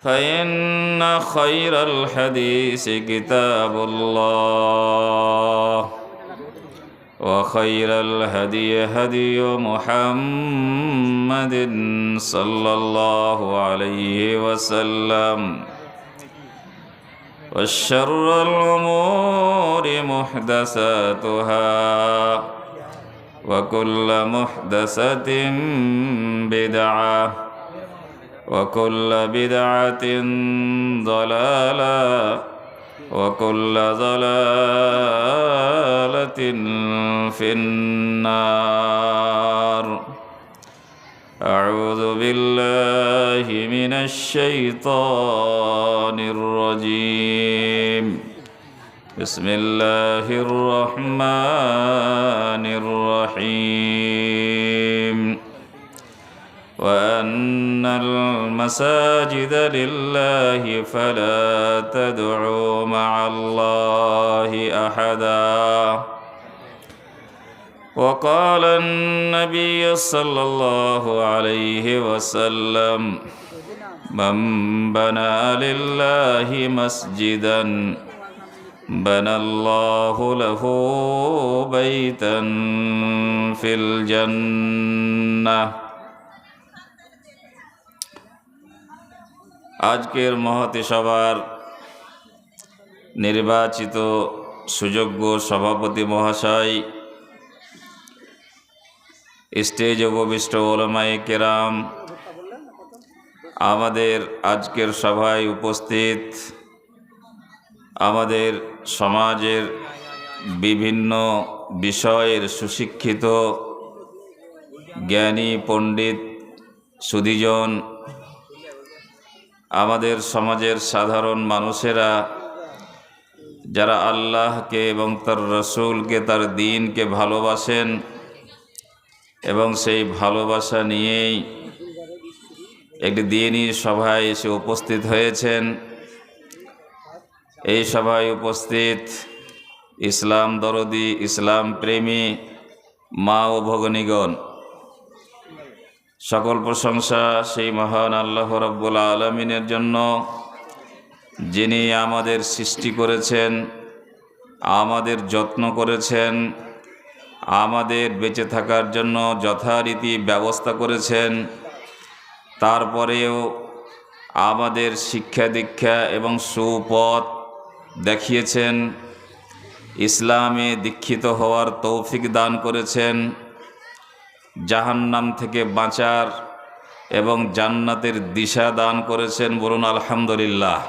فإن خير الحديث كتاب الله وخير الهدي هدي محمد صلى الله عليه وسلم والشر الأمور محدثاتها وكل محدثة بدعة وكل بدعة ضلالة وكل ضلالة في النار أعوذ بالله من الشيطان الرجيم بسم الله الرحمن الرحيم وأن المساجد لله فلا تدعوا مع الله أحدا وقال النبي صلى الله عليه وسلم من بنى لله مسجدا بنى الله له بيتا في الجنة। আজকের মহতি সভার নির্বাচিত সুযোগ্য সভাপতি মহাশয়, স্টেজে উপবিষ্ট উলামায়ে কেরাম, আমাদের আজকের সভায় উপস্থিত আমাদের সমাজের বিভিন্ন বিষয়ের সুশিক্ষিত জ্ঞানী পণ্ডিত সুধীজন, আমাদের সমাজের সাধারণ মানুষেরা যারা আল্লাহকে এবং তার রসুলকে, তার দ্বীনকে ভালোবাসেন এবং সেই ভালোবাসা নিয়েই একটি দ্বীনী সভায় এসে উপস্থিত হয়েছেন। এই সভায় উপস্থিত ইসলাম দরদি, ইসলাম প্রেমী মা ও ভগনীগণ, সকল প্রশংসা সেই মহান আল্লাহ রাব্বুল আলামিনের জন্য, যিনি আমাদের সৃষ্টি করেছেন, আমাদের যত্ন করেছেন, আমাদের বেঁচে থাকার জন্য যথারীতি ব্যবস্থা করেছেন। তারপরেও আমাদের শিক্ষা দীক্ষা এবং সুপথ দেখিয়েছেন, ইসলামে দীক্ষিত হওয়ার তৌফিক দান করেছেন, জাহান্নাম থেকে বাঁচার এবং জান্নাতের দিশা দান করেছেন। বলুন আলহামদুলিল্লাহ।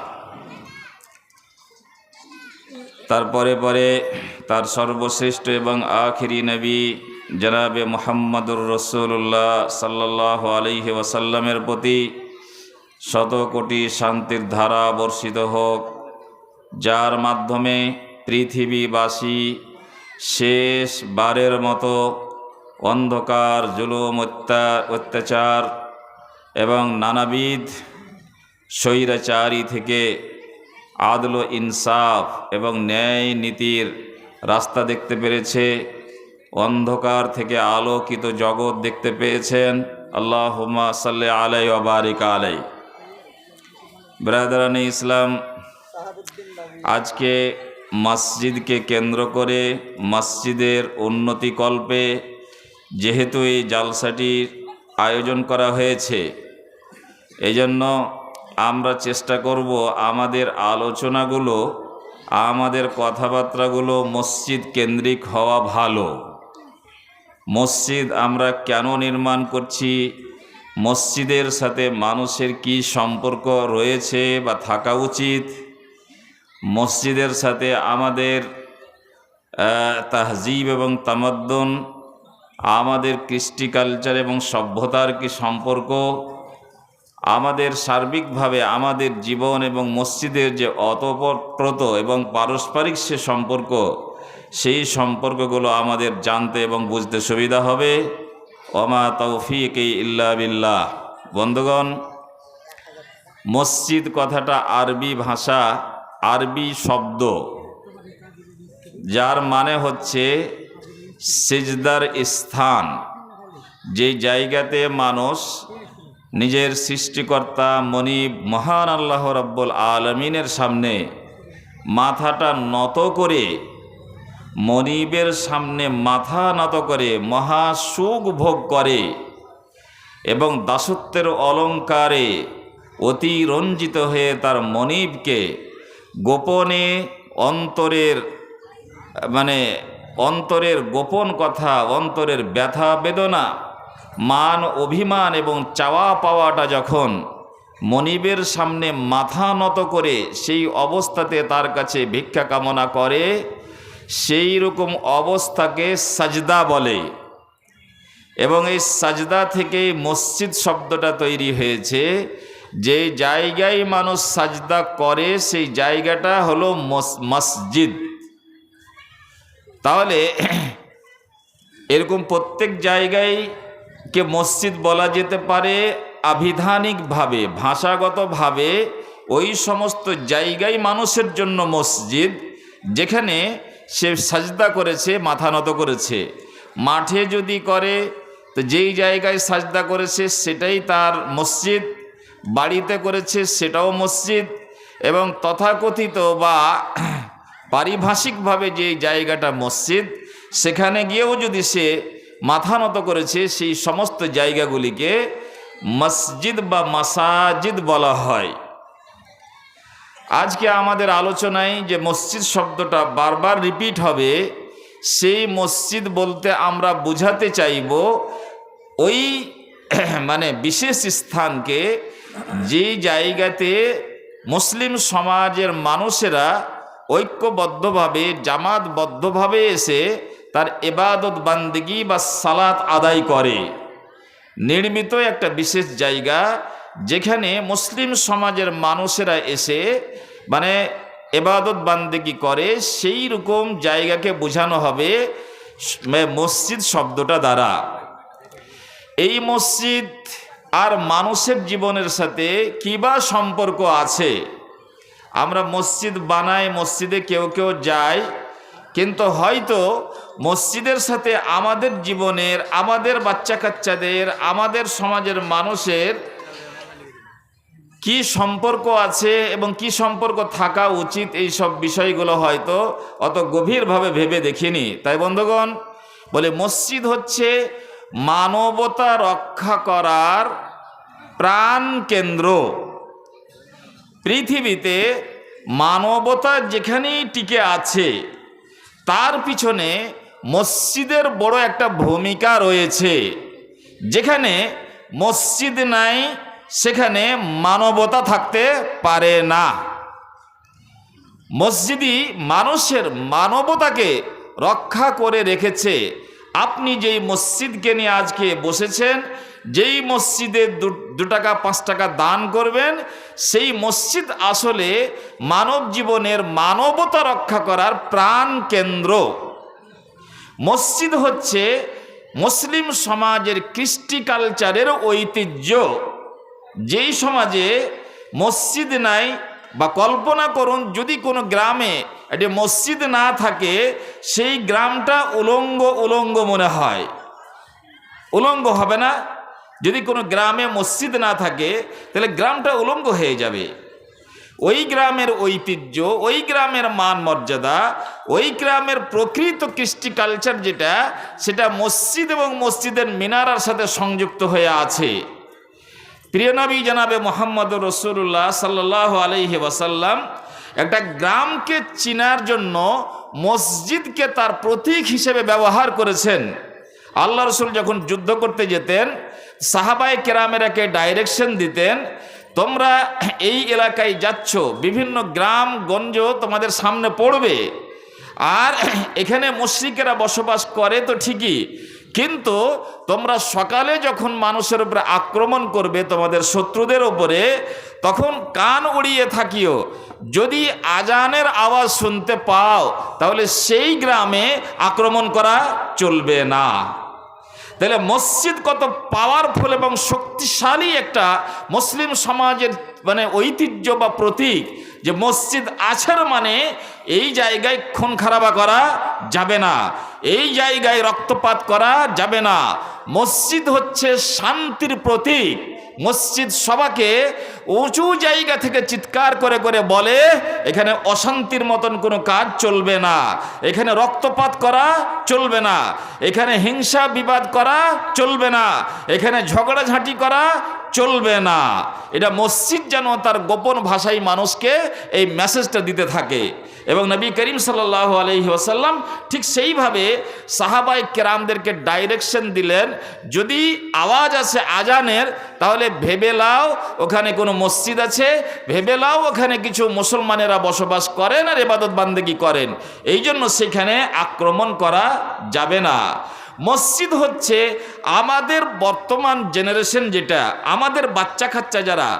তারপরে তার সর্বশ্রেষ্ঠ এবং আখিরি নবী জনাবে মুহাম্মদুর রাসূলুল্লাহ সাল্লাল্লাহু আলাইহি ওয়াসাল্লামের প্রতি শত কোটি শান্তির ধারা বর্ষিত হোক, যার মাধ্যমে পৃথিবীবাসী শেষ বারের মতো অন্ধকার, জুলুম, অত্যাচার এবং নানাবিধ স্বৈরাচারী থেকে আদল, ইনসাফ এবং ন্যায় নীতির রাস্তা দেখতে পেরেছে, অন্ধকার থেকে আলোকিত জগৎ দেখতে পেয়েছেন। আল্লাহুম্মা সাল্লি আলাইহি ওয়া বারিক আলাইহি। ব্রাদারানে ইসলাম, আজকে মসজিদকে কেন্দ্র করে, মসজিদের উন্নতিকল্পে যেহেতু এই জালসাটির আয়োজন করা হয়েছে, এজন্য আমরা চেষ্টা করব আমাদের আলোচনাগুলো, আমাদের কথাবার্তাগুলো মসজিদ কেন্দ্রিক হওয়া ভালো। মসজিদ আমরা কেন নির্মাণ করছি, মসজিদের সাথে মানুষের কি সম্পর্ক রয়েছে বা থাকা উচিত, মসজিদের সাথে আমাদের তাহজিব এবং তামাদ্দুন, আমাদের কৃষ্টি কালচার এবং সভ্যতার কি সম্পর্ক, আমাদের সার্বিকভাবে আমাদের জীবন এবং মসজিদের যে অতপ্রত এবং পারস্পরিক সে সম্পর্ক, সেই সম্পর্কগুলো আমাদের জানতে এবং বুঝতে সুবিধা হবে। ওমা তৌফিকি ইল্লা বিল্লাহ। বন্ধুগণ, মসজিদ কথাটা আরবি ভাষা, আরবি শব্দ, যার মানে হচ্ছে সিজদার স্থান, যে জায়গাতে মানুষ নিজের সৃষ্টিকর্তা মনিব মহান আল্লাহ রাব্বুল আলামিনের সামনে মাথাটা নত করে, মনিবের সামনে মাথা নত করে মহা সুখ ভোগ করে এবং দাসত্বের অলঙ্কারে অতিরঞ্জিত হয়ে তার মনিবকে গোপনে অন্তরের গোপন কথা, অন্তরের ব্যথা বেদনা, মান অভিমান এবং চাওয়া পাওয়াটা যখন মনিবের সামনে মাথা নত করে সেই অবস্থাতে তার কাছে ভিক্ষা কামনা করে, সেই রকম অবস্থাকে সাজদা বলে। এবং এই সাজদা থেকেই মসজিদ শব্দটা তৈরি হয়েছে। যে জায়গায় মানুষ সাজদা করে সেই জায়গাটা হলো মসজিদ। তাহলে এরকম প্রত্যেক জায়গায় কে মসজিদ বলা যেতে পারে আবিধানিকভাবে, ভাষাগতভাবে ওই সমস্ত জায়গায় মানুষের জন্য মসজিদ, যেখানে সে সাজদা করেছে, মাথা নত করেছে। মাঠে যদি করে তো যেই জায়গায় সাজদা করেছে সেটাই তার মসজিদ, বাড়িতে করেছে সেটাও মসজিদ, এবং তথাকথিত বা পারিভাষিকভাবে যে জায়গাটা মসজিদ, সেখানে গিয়েও যদি সে মাথা নত করেছে সেই সমস্ত জায়গাগুলিকে মসজিদ বা মাসাজিদ বলা হয়। আজকে আমাদের আলোচনায় যে মসজিদ শব্দটা বারবার রিপিট হবে, সেই মসজিদ বলতে আমরা বুঝাতে চাইব ওই বিশেষ স্থানকে, যে জায়গাতে মুসলিম সমাজের মানুষেরা ঐক্যবদ্ধভাবে, জামাতবদ্ধভাবে এসে তার ইবাদত বান্দেগি বা সালাত আদায় করে। নির্মিত একটা বিশেষ জায়গা যেখানে মুসলিম সমাজের মানুষেরা এসে ইবাদত বান্দেগি করে, সেই রকম জায়গাকে বোঝানো হবে মসজিদ শব্দটা দ্বারা। এই মসজিদ আর মানুষের জীবনের সাথে কী বা সম্পর্ক আছে? আমরা মসজিদ বানাই, মসজিদে কেউ কেউ যায়, কিন্তু হয়তো মসজিদের সাথে আমাদের জীবনের, আমাদের বাচ্চা কাচ্চাদের, আমাদের সমাজের মানুষের কি সম্পর্ক আছে এবং কি সম্পর্ক থাকা উচিত, এই সব বিষয়গুলো হয়তো অত গভীরভাবে ভেবে দেখিনি। তাই বন্ধুগণ, বলে মসজিদ হচ্ছে মানবতা রক্ষা করার প্রাণ কেন্দ্র। পৃথিবীতে মানবতা যেখানেই টিকে আছে তার পিছনে মসজিদের বড় একটা ভূমিকা রয়েছে। যেখানে মসজিদ নাই সেখানে মানবতা থাকতে পারে না। মসজিদই মানুষের মানবতাকে রক্ষা করে রেখেছে। আপনি যেই মসজিদকে নিয়ে আজকে বসেছেন, যেই মসজিদে 2 টাকা 5 টাকা দান করবেন, সেই মসজিদ আসলে মানব জীবনের মানবতা রক্ষা করার প্রাণ কেন্দ্র। মসজিদ হচ্ছে মুসলিম সমাজের কৃষ্টি কালচারের ঐতিহ্য। যেই সমাজে মসজিদ নাই, বা কল্পনা করুন যদি কোনো গ্রামে একটি মসজিদ না থাকে, সেই গ্রামটা উলঙ্গ মনে হয়। উলঙ্গ হবে না? যদি কোনো গ্রামে মসজিদ না থাকে তাহলে গ্রামটা উলঙ্গ হয়ে যাবে। ওই গ্রামের ঐতিহ্য, ওই গ্রামের মান মর্যাদা, ওই গ্রামের প্রকৃত কৃষ্টি কালচার যেটা, সেটা মসজিদ এবং মসজিদের মিনারার সাথে সংযুক্ত হয়ে আছে। প্রিয় নবী জনাবে মুহাম্মদুর রাসূলুল্লাহ সাল্লাল্লাহু আলাইহি ওয়াসাল্লাম একটা গ্রামকে চিনার জন্য মসজিদকে তার প্রতীক হিসেবে ব্যবহার করেছেন। আল্লাহ রসুল যখন যুদ্ধ করতে যেতেন, সাহাবায়ে কেরামেরাকে ডাইরেকশন দিতেন, তোমরা এই এলাকায় যাচ্ছ, বিভিন্ন গ্রাম গঞ্জ তোমাদের সামনে পড়বে, আর এখানে মুশরিকেরা বসবাস করে তো ঠিকই, কিন্তু তোমরা সকালে যখন মানুষের উপরে আক্রমণ করবে, তোমাদের শত্রুদের উপরে, তখন কান উড়িয়ে থাকিও। যদি আজানের আওয়াজ শুনতে পাও তাহলে সেই গ্রামে আক্রমণ করা চলবে না। তাহলে মসজিদ কত পাওয়ারফুল এবং শক্তিশালী একটা মুসলিম সমাজের ঐতিহ্য বা প্রতীক। যে মসজিদ আছে মানে এই জায়গায় খুন খারাপা করা যাবে না, এই জায়গায় রক্তপাত করা যাবে না। মসজিদ হচ্ছে শান্তির প্রতীক। মসজিদ সবাকে উঁচু জায়গা থেকে চিৎকার করে করে বলে এখানে অশান্তির মতন কোনো কাজ চলবে না, এখানে রক্তপাত করা চলবে না, এখানে হিংসা বিবাদ করা চলবে না, এখানে ঝগড়াঝাঁটি করা চলবে না। এটা মসজিদ যেন তার গোপন ভাষায় মানুষকে এই মেসেজটা দিতে থাকে। এবং নবী করিম সাল্লাল্লাহু আলাইহি ওয়াসাল্লাম ঠিক সেইভাবে সাহাবায়ে কেরামদেরকে ডাইরেকশন দিলেন, যদি আওয়াজ আসে আজানের তাহলে ভেবে লাও ওখানে কোনো মসজিদ আছে, ভেবে লাও ওখানে কিছু মুসলমানেরা বসবাস করেন আর ইবাদত বান্দেগি করেন, এই জন্য সেখানে আক্রমণ করা যাবে না। মসজিদ হচ্ছে আমাদের বর্তমান জেনারেশন, যেটা আমাদের বাচ্চা কাচ্চা যারা,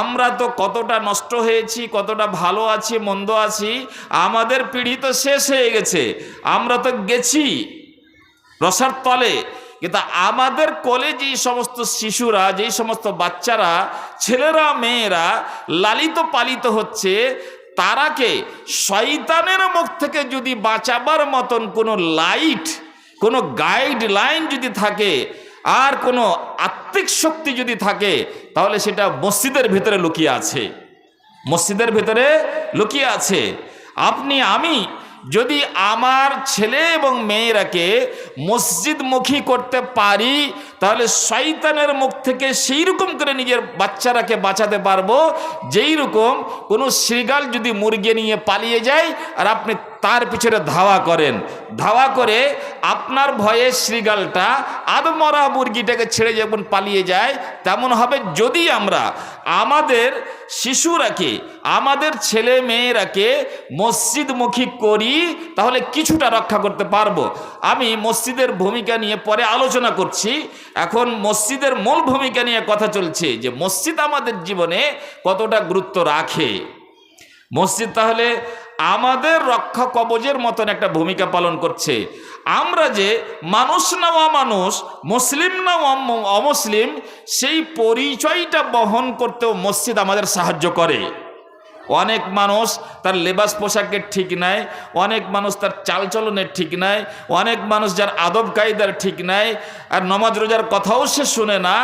আমরা তো কতটা নষ্ট হয়েছি, কতটা ভালো আছি মন্দ আছি, আমাদের পিঢ়ি তো শেষ হয়ে গেছে, আমরা তো গেছি রসার তলে। কিন্তু আমাদের কোলে যেই সমস্ত শিশুরা, যেই সমস্ত বাচ্চারা, ছেলেরা মেয়েরা লালিত পালিত হচ্ছে, তারাকে শয়তানের মুখ থেকে যদি বাঁচাবার মতন কোনো লাইট, কোনো গাইডলাইন যদি থাকে, আর কোনো আত্মিক শক্তি যদি থাকে, তাহলে সেটা মসজিদের ভিতরে লুকিয়ে আছে, মসজিদের ভিতরে লুকিয়ে আছে। আপনি আমি যদি আমার ছেলে এবং মেয়েরাকে মসজিদমুখী করতে পারি, তাহলে শয়তানের মুখ থেকে সেই রকম করে নিজের বাচ্চারাকে বাঁচাতে পারবো, যেই রকম কোনো শৃগাল যদি মুরগি নিয়ে পালিয়ে যায় আর আপনি তার পিছনে ধাওয়া করেন, ধাওয়া করে আপনার ভয়ে শৃগালটা আধমরা মুরগিটাকে ছেড়ে যখন পালিয়ে যায়, তেমন হবে যদি আমরা আমাদের শিশুরাকে, আমাদের ছেলে মেয়েরাকে মসজিদমুখী করি, তাহলে কিছুটা রক্ষা করতে পারবো। আমি মসজিদের ভূমিকা নিয়ে পরে আলোচনা করছি, এখন মসজিদের মূল ভূমিকা নিয়ে কথা চলছে যে মসজিদ আমাদের জীবনে কতটা গুরুত্ব রাখে। মসজিদ তাহলে আমাদের রক্ষা কবচের মতন একটা ভূমিকা পালন করছে। আমরা যে মানুষ না অমানুষ, মুসলিম না অমুসলিম, সেই পরিচয়টা বহন করতেও মসজিদ আমাদের সাহায্য করে। অনেক মানুষ তার লেবাস পোশাকের ঠিক নাই, অনেক মানুষ তার চালচলনের ঠিক নাই, অনেক মানুষ যার আদব কায়দার ঠিক নাই, আর নমাজ রোজার কথাও সে শুনে না,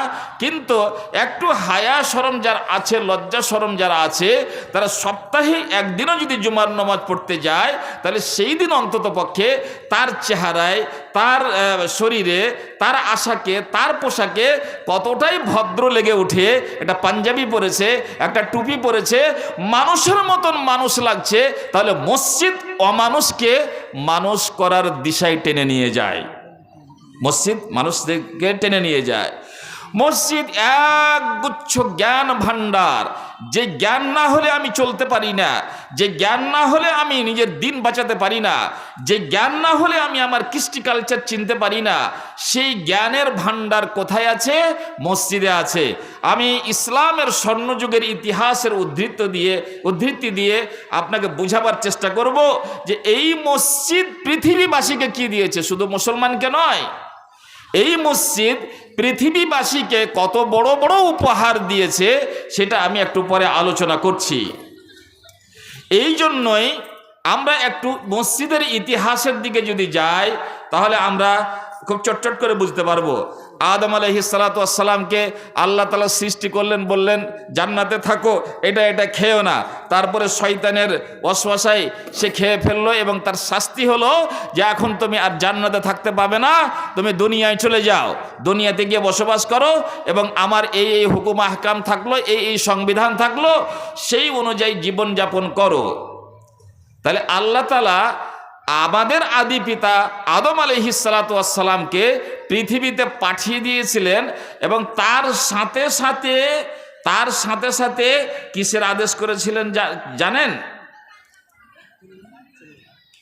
কিন্তু একটু হায়া শরম যার আছে, লজ্জা শরম যারা আছে, তারা সপ্তাহে একদিনও যদি জুমার নামাজ পড়তে যায়, তাহলে সেই দিন অন্তত পক্ষে তার চেহারায়, তার শরীরে, তার আশাকে, তার পোশাকে কতটাই ভদ্র লেগে উঠে। একটা পাঞ্জাবি পরেছে, একটা টুপি পরেছে, মানুষের মতন মানুষ লাগছে। তাহলে মসজিদ অমানুষকে মানুষ করার দিশায় টেনে নিয়ে যায়, মসজিদ মানুষদেরকে টেনে নিয়ে যায়। মসজিদ এক গুচ্ছ জ্ঞান ভান্ডার, যে জ্ঞান না হলে আমি চলতে পারি না, যে জ্ঞান না হলে আমি নিজের দিন বাঁচাতে পারি না, যে জ্ঞান না হলে আমি আমার কৃষ্টি কালচার চিনতে পারি না, সেই জ্ঞানের ভান্ডার কোথায় আছে? মসজিদে আছে। আমি ইসলামের স্বর্ণযুগের ইতিহাসের উদ্ধৃতি দিয়ে আপনাকে বোঝাবার চেষ্টা করব যে এই মসজিদ পৃথিবীবাসীকে কি দিয়েছে, শুধু মুসলমানকে নয়। এই মসজিদ পৃথিবীবাসীকে কত বড় বড় উপহার দিয়েছে, সেটা আমি একটু পরে আলোচনা করছি। এই জন্যই আমরা একটু মসজিদের ইতিহাসের দিকে যদি যাই, তাহলে আমরা খুব চটচট করে বুঝতে পারবো। আদম আলাইহিস সালাতু ওয়াস সালামকে আল্লাহ তাআলা সৃষ্টি করলেন, বললেন জান্নাতে থাকো, এটা খেও না। তারপরে শয়তানের ওয়াসওয়াসায় সে খেয়ে ফেললো এবং তার শাস্তি হলো যে এখন তুমি আর জান্নাতে থাকতে পাবে না, তুমি দুনিয়ায় চলে যাও, দুনিয়াতে গিয়ে বসবাস করো এবং আমার এই এই হুকুম আহকাম থাকলো, এই এই সংবিধান থাকলো, সেই অনুযায়ী জীবনযাপন করো। তাহলে আল্লাহ তাআলা আমাদের আদি পিতা আদম আলাইহিস সালাতু ওয়াস সালামকে পৃথিবীতে পাঠিয়ে দিয়েছিলেন এবং তার সাথে সাথে কিসের আদেশ করেছিলেন জানেন?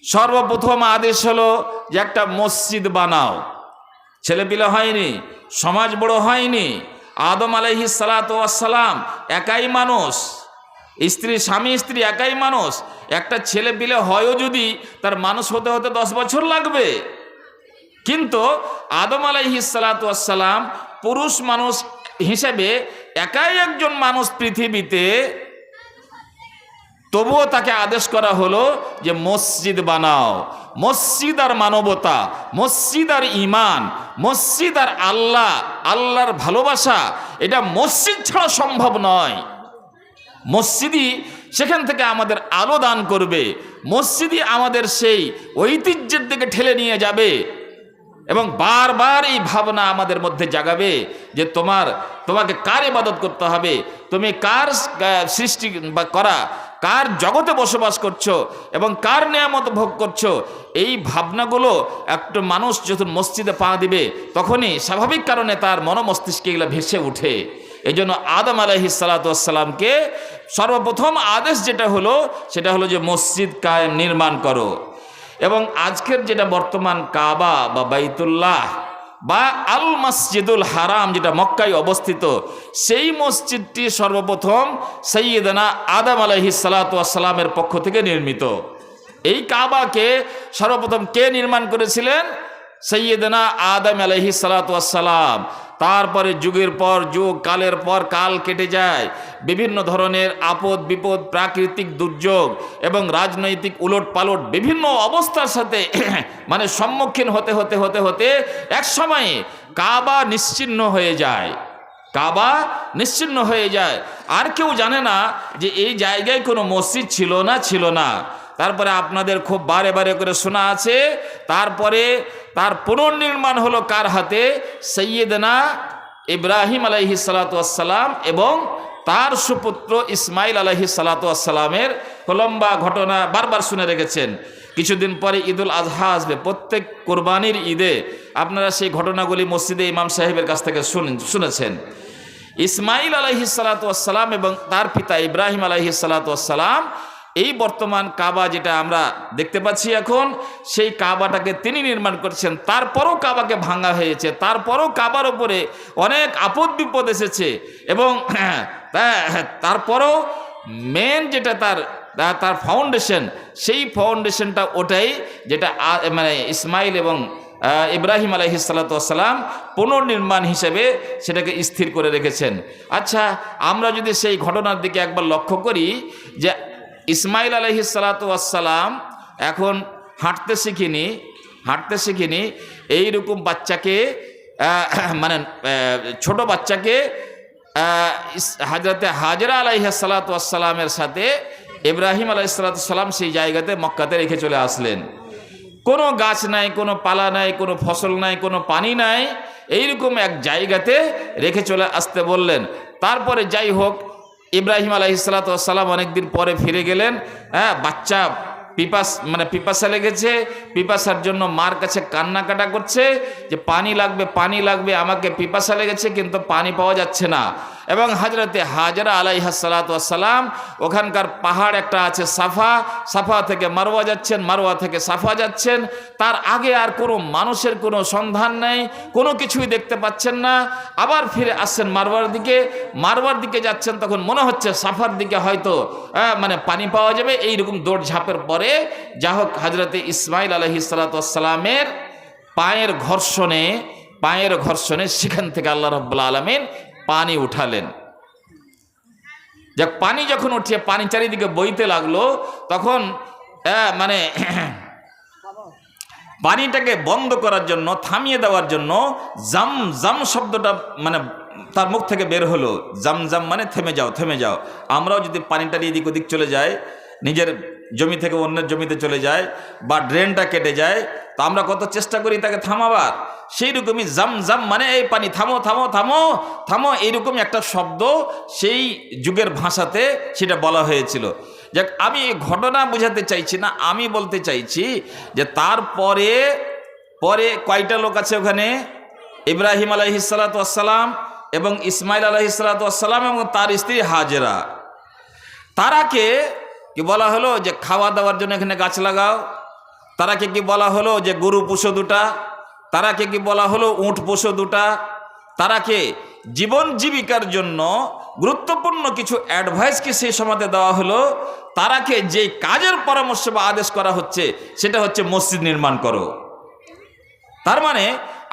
সর্বপ্রথম আদেশ হলো যে একটা মসজিদ বানাও। ছেলেপিলে হয়নি, সমাজ বড় হয়নি। আদম আলাইহিস সালাতু ওয়াস সালাম একাই মানুষ, স্বামী স্ত্রী একাই মানুষ। একটা ছেলে পিলে হয়ও যদি, তার মানুষ হতে হতে 10 বছর লাগবে। কিন্তু আদম আলাইহিস সালাতু ওয়াস সালাম পুরুষ মানুষ হিসেবে একাই একজন মানুষ পৃথিবীতে তবুও তাকে আদেশ করা হলো যে মসজিদ বানাও। মসজিদ আর মানবতা, মসজিদ আর ঈমান, মসজিদ আর আল্লাহর ভালোবাসা, এটা মসজিদ ছাড়া সম্ভব নয়। মসজিদই সেখান থেকে আমাদের আলো দান করবে, মসজিদই আমাদের সেই ঐতিহ্যের দিকে ঠেলে নিয়ে যাবে এবং বারবার এই ভাবনা আমাদের মধ্যে জাগাবে যে তোমাকে কার ইবাদত করতে হবে, তুমি কার সৃষ্টি বা করা, কার জগতে বসবাস করছো এবং কার নিয়ামত ভোগ করছো। এই ভাবনাগুলো একটু মানুষ যখন মসজিদে পা দিবে তখনই স্বাভাবিক কারণে তার মস্তিষ্কে এগুলো ভেসে উঠে। এই জন্য আদম আলাইহিস সালাতু ওয়াস সালামকে সর্বপ্রথম আদেশ যেটা হলো সেটা হলো যে মসজিদ কায়েম নির্মাণ করো। এবং আজকের যেটা বর্তমান কাবা বা বাইতুল্লাহ বা আল মসজিদুল হারাম যেটা মক্কায় অবস্থিত, সেই মসজিদটি সর্বপ্রথম সাইয়্যিদানা আদম আলাইহিস সালাতু ওয়াস সালামের পক্ষ থেকে নির্মিত। এই কাবাকে সর্বপ্রথম কে নির্মাণ করেছিলেন? সাইয়্যিদানা আদম আলাইহিস সালাতু ওয়াস সালাম। তারপরে যুগের পর যুগ, কালের পর কাল কেটে যায়, বিভিন্ন ধরনের আপদ বিপদ, প্রাকৃতিক দুর্যোগ এবং রাজনৈতিক উলটপালট বিভিন্ন অবস্থার সাথে মানে সম্মুখীন হতে হতে হতে হতে এক সময়ে কাবা নিশ্চিহ্ন হয়ে যায়। কাবা নিশ্চিহ্ন হয়ে যায়, আর কেউ জানে না যে এই জায়গায় কোনো মসজিদ ছিল না। তারপরে আপনাদের খুব বারে বারে করে শোনা আছে, তারপরে তার পুনর্নির্মাণ হলো কার হাতে? সাইয়্যিদনা ইব্রাহিম আলাইহিস সালাতু ওয়াস সালাম এবং তার সুপুত্র ইসমাইল আলাইহিস সালাতু ওয়াস সালামের। লম্বা ঘটনা বারবার শুনে রেখেছেন। কিছুদিন পরে ঈদুল আজহা আসবে, প্রত্যেক কোরবানির ঈদে আপনারা সেই ঘটনাগুলি মসজিদে ইমাম সাহেবের কাছ থেকে শুনেছেন। ইসমাইল আলাইহিস সালাতু ওয়াস সালাম এবং তার পিতা ইব্রাহিম আলাইহিস সালাতু ওয়াস সালাম এই বর্তমান কাবা যেটা আমরা দেখতে পাচ্ছি এখন, সেই কাবাটাকে তিনি নির্মাণ করেছেন। তারপরও কাবাকে ভাঙা হয়েছে, তারপরও কাবার উপরে অনেক আপদ বিপদ এসেছে এবং তারপরও মেন যেটা তার ফাউন্ডেশন, সেই ফাউন্ডেশনটা ওটাই যেটা মানে ইসমাইল এবং ইব্রাহিম আলাইহিস সালাতু ওয়াস সালাম পুনর্নির্মাণ হিসেবে সেটাকে স্থির করে রেখেছেন। আচ্ছা, আমরা যদি সেই ঘটনার দিকে একবার লক্ষ্য করি যে ইসমাইল আলাইহিস সালাতু ওয়াস সালাম এখন হাঁটতে শিখিনি এইরকম বাচ্চাকে মানে ছোট বাচ্চাকে হযরতে হাজরা আলাইহিস সালাতু ওয়াস সালামের সাথে ইব্রাহিম আলাইহিস সালাতু ওয়াস সালাম সেই জায়গাতে মক্কাতে রেখে চলে আসলেন। কোনো গাছ নাই, কোনো পালা নাই, কোনো ফসল নাই, কোনো পানি নাই, এইরকম এক জায়গাতে রেখে চলে আসতে বললেন। তারপরে যাই হোক, ইব্রাহিম আলাইহিস সালাতু ওয়াস সালাম অনেকদিন পরে ফিরে গেলেন। বাচ্চা পিপাসা লেগেছে, পিপাসার জন্য মার কাছে কান্নাকাটা করছে যে পানি লাগবে, আমাকে পিপাসা লেগেছে, কিন্তু পানি পাওয়া যাচ্ছে না। এবং হযরতে হাজরা আলাইহিস সালাতু ওয়াস সালাম ওখানকার পাহাড় একটা আছে সাফা থেকে মারওয়া যাচ্ছেন, মারওয়া থেকে সাফা যাচ্ছেন। তার আগে আর কোনো মানুষের কোনো সন্ধান নেই, কোনো কিছুই দেখতে পাচ্ছেন না। আবার ফিরে আসছেন মারওয়ার দিকে যাচ্ছেন, তখন মনে হচ্ছে সাফার দিকে হয়তো মানে পানি পাওয়া যাবে। এইরকম দৌড়ঝাঁপের পরে যা হোক হযরতে ইসমাইল আলাইহিস সালাতু ওয়াস সালামের পায়ের ঘর্ষণে সেখান থেকে আল্লাহ রাব্বুল আলামিন পানি উঠালেন। পানি যখন উঠিয়ে পানি চারিদিকে বইতে লাগলো, তখন মানে পানিটাকে বন্ধ করার জন্য, থামিয়ে দেওয়ার জন্য জাম শব্দটা মানে তার মুখ থেকে বের হলো। জাম মানে থেমে যাও। আমরাও যদি পানিটা এদিক ওদিক চলে যায়, নিজের জমি থেকে অন্যের জমিতে চলে যায় বা ড্রেনটা কেটে যায়, তো আমরা কত চেষ্টা করি তাকে থামাবার। সেই রকমই জাম মানে এই পানি থামো, এইরকম একটা শব্দ সেই যুগের ভাষাতে সেটা বলা হয়েছিল। যাক, আমি এই ঘটনা বোঝাতে চাইছি না, আমি বলতে চাইছি যে তারপরে কয়টা লোক আছে ওখানে? ইব্রাহিম আলাইহিস সালাতু ওয়াস সালাম এবং ইসমাইল আলাইহিস সালাতু ওয়াস সালাম এবং তার স্ত্রী হাজেরা। তারাকে কি বলা হলো যে খাওয়া দাওয়ার জন্য এখানে গাছ লাগাও? তারাকে কি বলা হলো যে গরু পুষো দুটা? তারাকে কি বলা হলো উট পুষো দুটা? তারাকে জীবন জীবিকার জন্য গুরুত্বপূর্ণ কিছু অ্যাডভাইস কি সেই সময়তে দেওয়া হলো? তারাকে যে কাজের পরামর্শ বা আদেশ করা হচ্ছে সেটা হচ্ছে মসজিদ নির্মাণ করো। তার মানে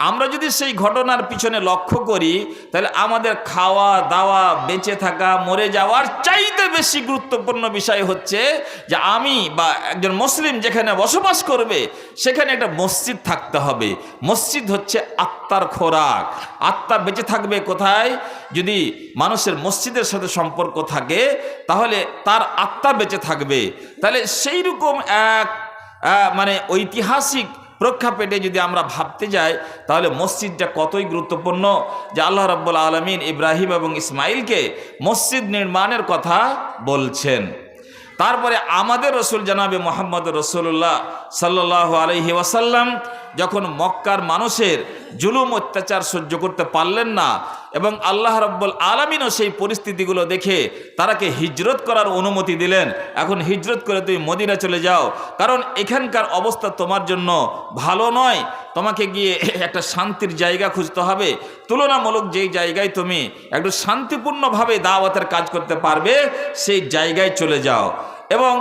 আমরা যদি সেই ঘটনার পিছনে লক্ষ্য করি, তাহলে আমাদের খাওয়া দাওয়া, বেঁচে থাকা, মরে যাওয়ার চাইতে বেশি গুরুত্বপূর্ণ বিষয় হচ্ছে যে আমি বা একজন মুসলিম যেখানে বসবাস করবে সেখানে একটা মসজিদ থাকতে হবে। মসজিদ হচ্ছে আত্মার খোরাক। আত্মা বেঁচে থাকবে কোথায়? যদি মানুষের মসজিদের সাথে সম্পর্ক থাকে তাহলে তার আত্মা বেঁচে থাকবে। তাহলে সেই রকম এক মানে ঐতিহাসিক প্রেক্ষাপটে যদি আমরা ভাবতে যাই তাহলে মসজিদটা কতই গুরুত্বপূর্ণ, যে আল্লাহ রাব্বুল আলামিন ইব্রাহিম এবং ইসমাইলকে মসজিদ নির্মাণের কথা বলছেন। তারপরে আমাদের রসুল জনাবে মুহাম্মদ রাসূলুল্লাহ সাল্লাল্লাহু আলাইহি ওয়াসাল্লাম যখন মক্কার মানুষের জুলুম অত্যাচার সহ্য করতে পারলেন না এবং আল্লাহ রাব্বুল আলামিনও সেই পরিস্থিতিগুলো দেখে তারাকে হিজরত করার অনুমতি দিলেন। এখন হিজরত করে তুমি মদিনা চলে যাও, কারণ এখানকার অবস্থা তোমার জন্য ভালো নয়, তোমাকে গিয়ে একটা শান্তির জায়গা খুঁজতে হবে। তুলনামূলক যেই জায়গায় তুমি একটু শান্তিপূর্ণভাবে দাওয়াতের কাজ করতে পারবে সেই জায়গায় চলে যাও। এবং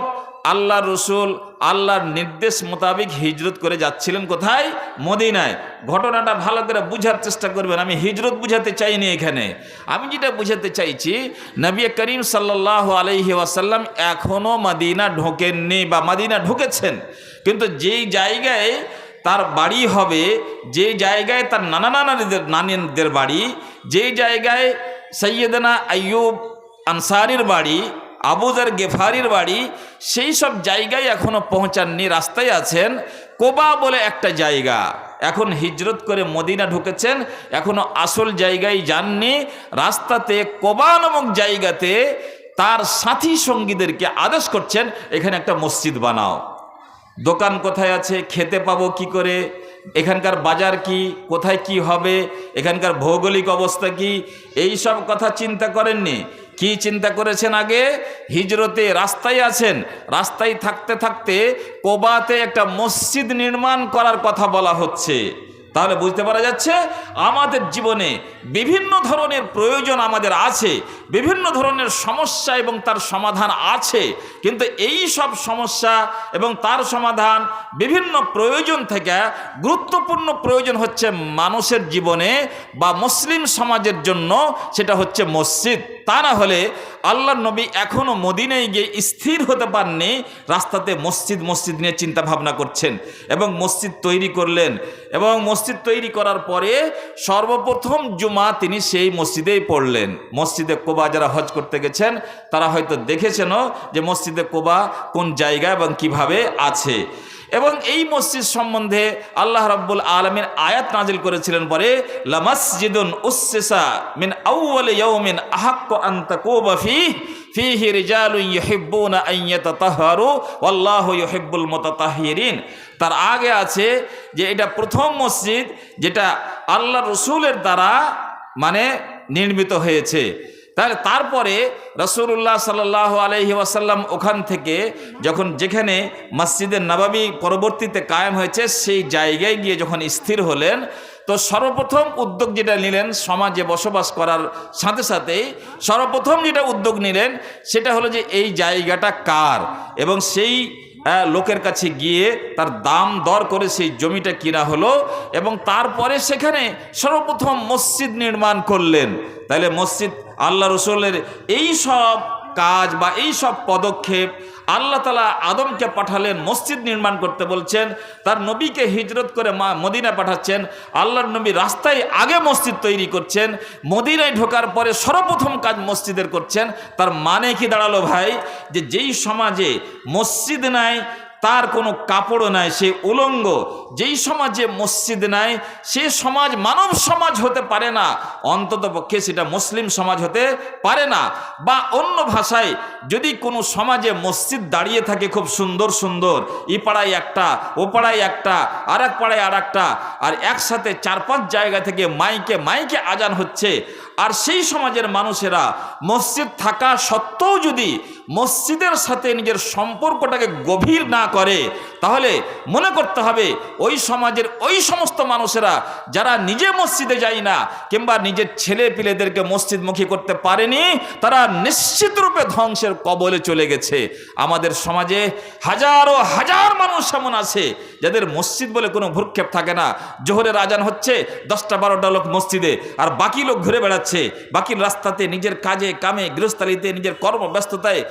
আল্লাহ রসুল আল্লাহর নির্দেশ মোতাবেক হিজরত করে যাচ্ছিলেন কোথায়? মদিনায়। ঘটনাটা ভালো করে বুঝার চেষ্টা করবেন। আমি হিজরত বুঝাতে চাইনি এখানে, আমি যেটা বুঝাতে চাইছি নবী করিম সাল্লাল্লাহু আলাইহি ওয়াসাল্লাম এখনও মদিনা ঢোকেননি বা মদিনা ঢুকেছেন, কিন্তু যেই জায়গায় তার বাড়ি হবে, যে জায়গায় তার নানাদের বাড়ি, যেই জায়গায় সৈয়দনা আইয়ুব আনসারির বাড়ি, আবু যর গেফারির বাড়ি, সেই সব জায়গায় এখনো পৌঁছাননি, রাস্তায় আছেন। কোবা বলে একটা জায়গা, এখন হিজরত করে মদিনা ঢুকেছেন, এখনো আসল জায়গায় যাননি। রাস্তাতে কোবা নামক জায়গাতে তার সাথী সঙ্গীদেরকে আদেশ করছেন এখানে একটা মসজিদ বানাও। দোকান কোথায় আছে, খেতে পাবো কি করে, এখানকার বাজার কি, কোথায় কি হবে, এখানকার ভৌগোলিক অবস্থা কি, এই সব কথা চিন্তা করেননি। কি চিন্তা করেছেন? আগে হিজরতে রাস্তায় আছেন, রাস্তায় থাকতে থাকতে কোবাতে একটা মসজিদ নির্মাণ করার কথা বলা হচ্ছে। তাহলে বুঝতে পারা যাচ্ছে আমাদের জীবনে বিভিন্ন ধরনের প্রয়োজন আমাদের আছে, বিভিন্ন ধরনের সমস্যা এবং তার সমাধান আছে, কিন্তু এই সব সমস্যা এবং তার সমাধান বিভিন্ন প্রয়োজন থেকে গুরুত্বপূর্ণ প্রয়োজন হচ্ছে মানুষের জীবনে বা মুসলিম সমাজের জন্য, সেটা হচ্ছে মসজিদ। তা না হলে আল্লাহর নবী এখনও মদিনায় গিয়ে স্থির হতে পারেননি, রাস্তাতে মসজিদ মসজিদ নিয়ে চিন্তা ভাবনা করছেন এবং মসজিদ তৈরি করলেন। এবং মসজিদ তৈরি করার পরে সর্বপ্রথম জুমা তিনি সেই মসজিদেই পড়লেন। মসজিদে কোবা যারা হজ করতে গেছেন তারা হয়তো দেখেছেনও যে মসজিদে কোবা কোন জায়গা এবং কিভাবে আছে। এবং এই মসজিদ সম্বন্ধে আল্লাহ রাব্বুল আলামিন আয়াত নাজিল করেছিলেন পরে, লামাসজিদুন উসসিসা মিন আউওয়ালি ইয়াউমিন আহাক্কু আন তাকুবা ফীহি রিজালুন ইউহিব্বুনা আন ইয়াতাতাহহারু ওয়াল্লাহু ইউহিব্বুল মুতাতাহহিরিন। তার আগে আছে যে এটা প্রথম মসজিদ যেটা আল্লাহ রসুলের দ্বারা মানে নির্মিত হয়েছে। তারপরে রাসূলুল্লাহ সাল্লাল্লাহু আলাইহি ওয়াসাল্লাম ওখান থেকে যখন যেখানে মসজিদে নববী পরবর্তীতে কায়েম হয়েছে সেই জায়গায় গিয়ে যখন স্থির হলেন, তো সর্বপ্রথম উদ্যোগ যেটা নিলেন সমাজে বসবাস করার সাথে সাথেই সর্বপ্রথম যেটা উদ্যোগ নিলেন সেটা হলো যে এই জায়গাটা কার, এবং সেই লোকের কাছে গিয়ে তার দাম দর করে সেই জমিটা কিনা হলো এবং তারপরে সেখানে সর্বপ্রথম মসজিদ নির্মাণ করলেন। তাহলে মসজিদ আল্লাহ রসুলের এই সব কাজ বা এই সব পদক্ষেপ আল্লাহ তাআলা আদমকে পাঠালেন মসজিদ নির্মাণ করতে বলছেন, তার নবীকে হিজরত করে মদিনা পাঠাচ্ছেন, আল্লাহর নবী রাস্তায় আগে মসজিদ তৈরি করছেন, মদিনায় ঢোকার পরে সর্বপ্রথম কাজ মসজিদের করছেন। তার মানে কি দাঁড়ালো ভাই, যে যেই সমাজে মসজিদ নাই তার কোনো কাপড়ও নাই, সে উলঙ্গ। যেই সমাজে মসজিদ নাই সে সমাজ মানব সমাজ হতে পারে না, অন্তত পক্ষে সেটা মুসলিম সমাজ হতে পারে না। বা অন্য ভাষায় যদি কোনো সমাজে মসজিদ দাঁড়িয়ে থাকে খুব সুন্দর সুন্দর, ই পাড়ায় একটা, ও পাড়ায় একটা, আর এক পাড়ায় আর একটা, আর একসাথে 4-5 জায়গা থেকে মাইকে মাইকে আজান হচ্ছে, আর সেই সমাজের মানুষেরা মসজিদ থাকা সত্ত্বেও যদি মসজিদের সাথে নিজের সম্পর্কটাকে গভীর না করে, তাহলে মনে করতে হবে ওই সমাজের ওই সমস্ত মানুষেরা যারা নিজে মসজিদে যায় না কিংবা নিজের ছেলে পিলেদেরকে মসজিদমুখী করতে পারেনি, তারা নিশ্চিত রূপে ধ্বংসের কবলে চলে গেছে। আমাদের সমাজে হাজারো হাজার মানুষ এমন আছে যাদের মসজিদ বলে কোনো ভ্রুক্ষেপ থাকে না। জোহরের আজান হচ্ছে, 10টা-12টা লোক মসজিদে, আর বাকি লোক ঘুরে বেড়াচ্ছে, বাকি রাস্তাতে নিজের কাজে কামে গৃহস্থালিতে নিজের কর্মব্যস্ততায়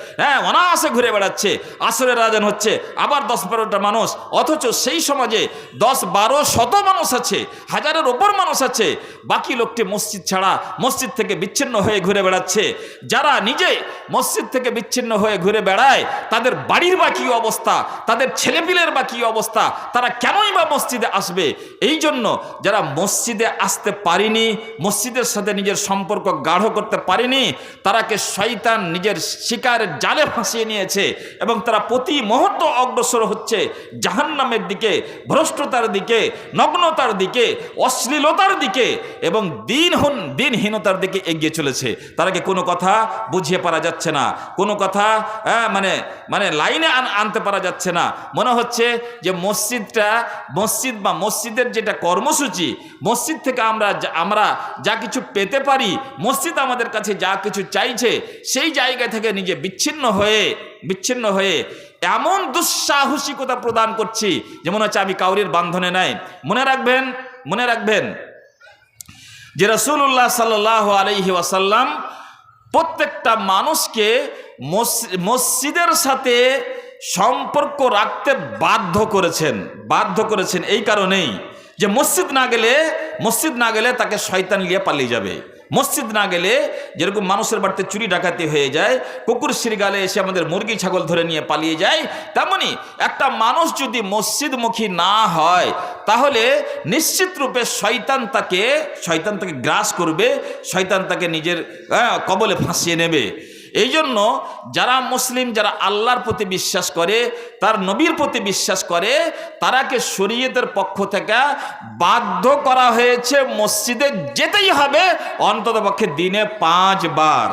অনায়াসে ঘুরে বেড়াচ্ছে। আসরের আজান হচ্ছে, আবার 10-12টা মানুষ, অথচ সেই সমাজে 10-12 শত মানুষ আছে, হাজারের ওপর মানুষ আছে, বাকি লোকটি মসজিদ ছাড়া মসজিদ থেকে বিচ্ছিন্ন হয়ে ঘুরে বেড়াচ্ছে। যারা নিজে মসজিদ থেকে বিচ্ছিন্ন হয়ে ঘুরে বেড়ায়, তাদের বাড়ির বা কী অবস্থা, তাদের ছেলেপিলের বা কী অবস্থা, তারা কেনই বা মসজিদে আসবে? এই জন্য যারা মসজিদে আসতে পারেনি, মসজিদের সাথে নিজের সম্পর্ক গাঢ় করতে পারেনি, তারাকে শয়তান নিজের শিকারের জালে ফাঁসিয়ে নিয়েছে এবং তারা প্রতি মুহূর্ত অগ্রসর হচ্ছে জাহান্নামের দিকে, ভ্রষ্টতার দিকে, নগ্নতার দিকে, অশ্লীলতার দিকে এবং দিনহীনতার দিকে এগিয়ে চলেছে। তারাকে কোনো কথা বুঝিয়ে পারা যাচ্ছে না, কোনো কথা মানে লাইনে আনতে পারা যাচ্ছে না। মনে হচ্ছে যে মসজিদ বা মসজিদের যেটা কর্মসূচি, মসজিদ থেকে আমরা যা কিছু পেতে পারি, মসজিদ আমাদের কাছে যা কিছু চাইছে, সেই জায়গা থেকে নিজে বিচ্ছিন্ন হয়ে এমন দুঃসাহসিকতা প্রদান করছি যেমন হচ্ছে আমি কাউরির বান্ধনে নাই। মনে রাখবেন যে রাসূলুল্লাহ সাল্লাল্লাহু আলাইহি ওয়াসাল্লাম প্রত্যেকটা মানুষকে মসজিদের সাথে সম্পর্ক রাখতে বাধ্য করেছেন এই কারণেই যে মসজিদ না গেলে তাকে শয়তান নিয়ে পালিয়ে যাবে। মসজিদ না গেলে যেরকম মানুষের বাড়িতে চুরি ডাকাতি হয়ে যায়, কুকুর শৃগালে এসে আমাদের মুরগি ছাগল ধরে নিয়ে পালিয়ে যায়, তেমনি একটা মানুষ যদি মসজিদমুখী না হয়, তাহলে নিশ্চিত রূপে শয়তান তাকে গ্রাস করবে, শয়তান তাকে নিজের কবলে ফাঁসিয়ে নেবে। এই জন্য যারা মুসলিম, যারা আল্লাহর প্রতি বিশ্বাস করে, তার নবীর প্রতি বিশ্বাস করে, তারাকে শরীয়তের পক্ষ থেকে বাধ্য করা হয়েছে মসজিদে যেতেই হবে, অন্ততপক্ষে দিনে 5 বার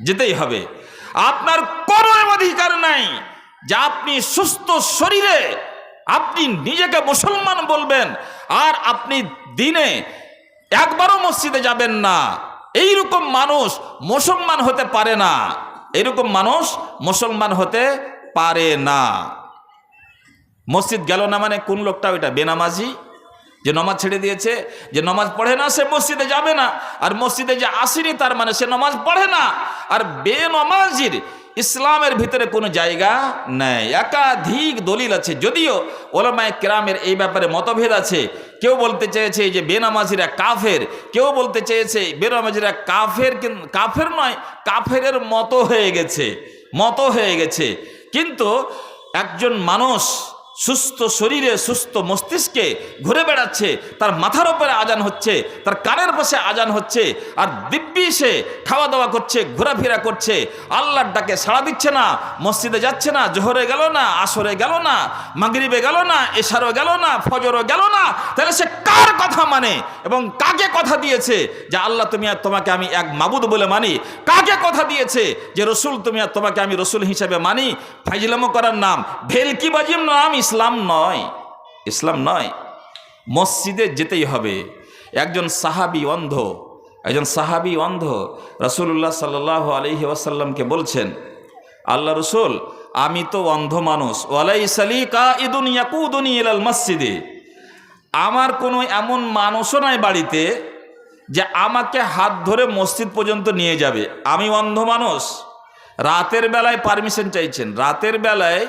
যেতেই হবে। আপনার কোনো অধিকার নাই যে আপনি সুস্থ শরীরে আপনি নিজেকে মুসলমান বলবেন আর আপনি দিনে একবারও মসজিদে যাবেন না। এইরকম মানুষ মুসলমান হতে পারে না। মসজিদ গেল না মানে কোন লোকটা ওইটা বেনামাজি, যে নমাজ ছেড়ে দিয়েছে, যে নমাজ পড়ে না সে মসজিদে যাবে না, আর মসজিদে যে আসেনি তার মানে সে নমাজ পড়ে না। আর বেনমাজির ইসলামের ভিতরে কোনো জায়গা নেই। একাধিক দলিল আছে, যদিও ওলামায়ে কেরামের এই ব্যাপারে মতভেদ আছে। কেউ বলতে চেয়েছে যে বেনামাজিরা কাফের, কেউ বলতে চেয়েছে বেনামাজিরা কাফের নয়, কাফেরের মতো হয়ে গেছে। কিন্তু একজন মানুষ সুস্থ শরীরে সুস্থ মস্তিষ্কে ঘুরে বেড়াচ্ছে, তার মাথার উপরে আজান হচ্ছে, তার কানের পাশে আজান হচ্ছে, আর দিব্যি সে খাওয়া দাওয়া করছে, ঘোরাফেরা করছে, আল্লাহর ডাকে সাড়া দিচ্ছে না, মসজিদে যাচ্ছে না, জোহরে গেল না, আসরে গেল না, মাগরিবে গেল না, এশারও গেল না, ফজরও গেল না, তাহলে সে কার কথা মানে এবং কাকে কথা দিয়েছে যে আল্লাহ তোমাকে আমি এক মাবুদ বলে মানি? কাকে কথা দিয়েছে যে রসুল তোমাকে আমি রসুল হিসেবে মানি? ফাইজলামো করার নাম, ভেলকিবাজির নাম ইসলাম নয়। মসজিদে যেতেই হবে। একজন সাহাবী অন্ধ রাসূলুল্লাহ সাল্লাল্লাহু আলাইহি ওয়াসাল্লামকে বলছেন, আল্লাহ রসুল, আমি তো অন্ধ মানুষ, ওয়ালাইসা লি কাইদুন ইয়াকুদুনি ইলাল মসজিদে, আমার কোনো এমন মানুষও নাই বাড়িতে যে আমাকে হাত ধরে মসজিদ পর্যন্ত নিয়ে যাবে। আমি অন্ধ মানুষ, রাতের বেলায় পারমিশন চাইছেন, রাতের বেলায়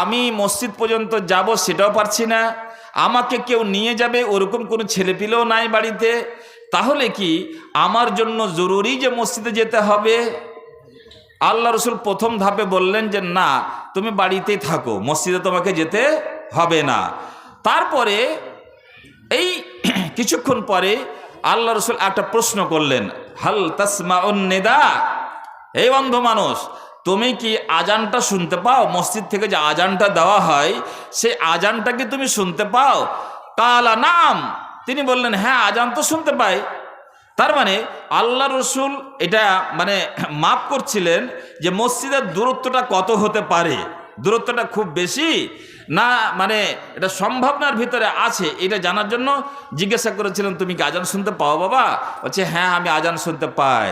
আমি মসজিদ পর্যন্ত যাব সেটাও পারছি না, আমাকে কেউ নিয়ে যাবে ওরকম কোনো ছেলেপিলেও নাই বাড়িতে, তাহলে কি আমার জন্য জরুরি যে মসজিদে যেতে হবে? আল্লাহ রসুল প্রথম ধাপে বললেন যে না, তুমি বাড়িতেই থাকো, মসজিদে তোমাকে যেতে হবে না। তারপরে এই কিছুক্ষণ পরে আল্লাহ রসুল একটা প্রশ্ন করলেন, হাল তাসমাউন নিদা, এই অন্ধ মানুষ, তুমি কি আজানটা শুনতে পাও? মসজিদ থেকে যে আজানটা দেওয়া হয় সেই আজানটা কি তুমি শুনতে পাও? কালা নাম, তিনি বললেন হ্যাঁ, আজান তো শুনতে পাই। তার মানে আল্লাহ রসুল এটা মানে মাপ করছিলেন যে মসজিদের দূরত্বটা কত হতে পারে, দূরত্বটা খুব বেশি না মানে এটা সম্ভাবনার ভিতরে আছে, এটা জানার জন্য জিজ্ঞাসা করেছিলেন তুমি কি আজান শুনতে পাও বাবা? বলছে হ্যাঁ আমি আজান শুনতে পাই।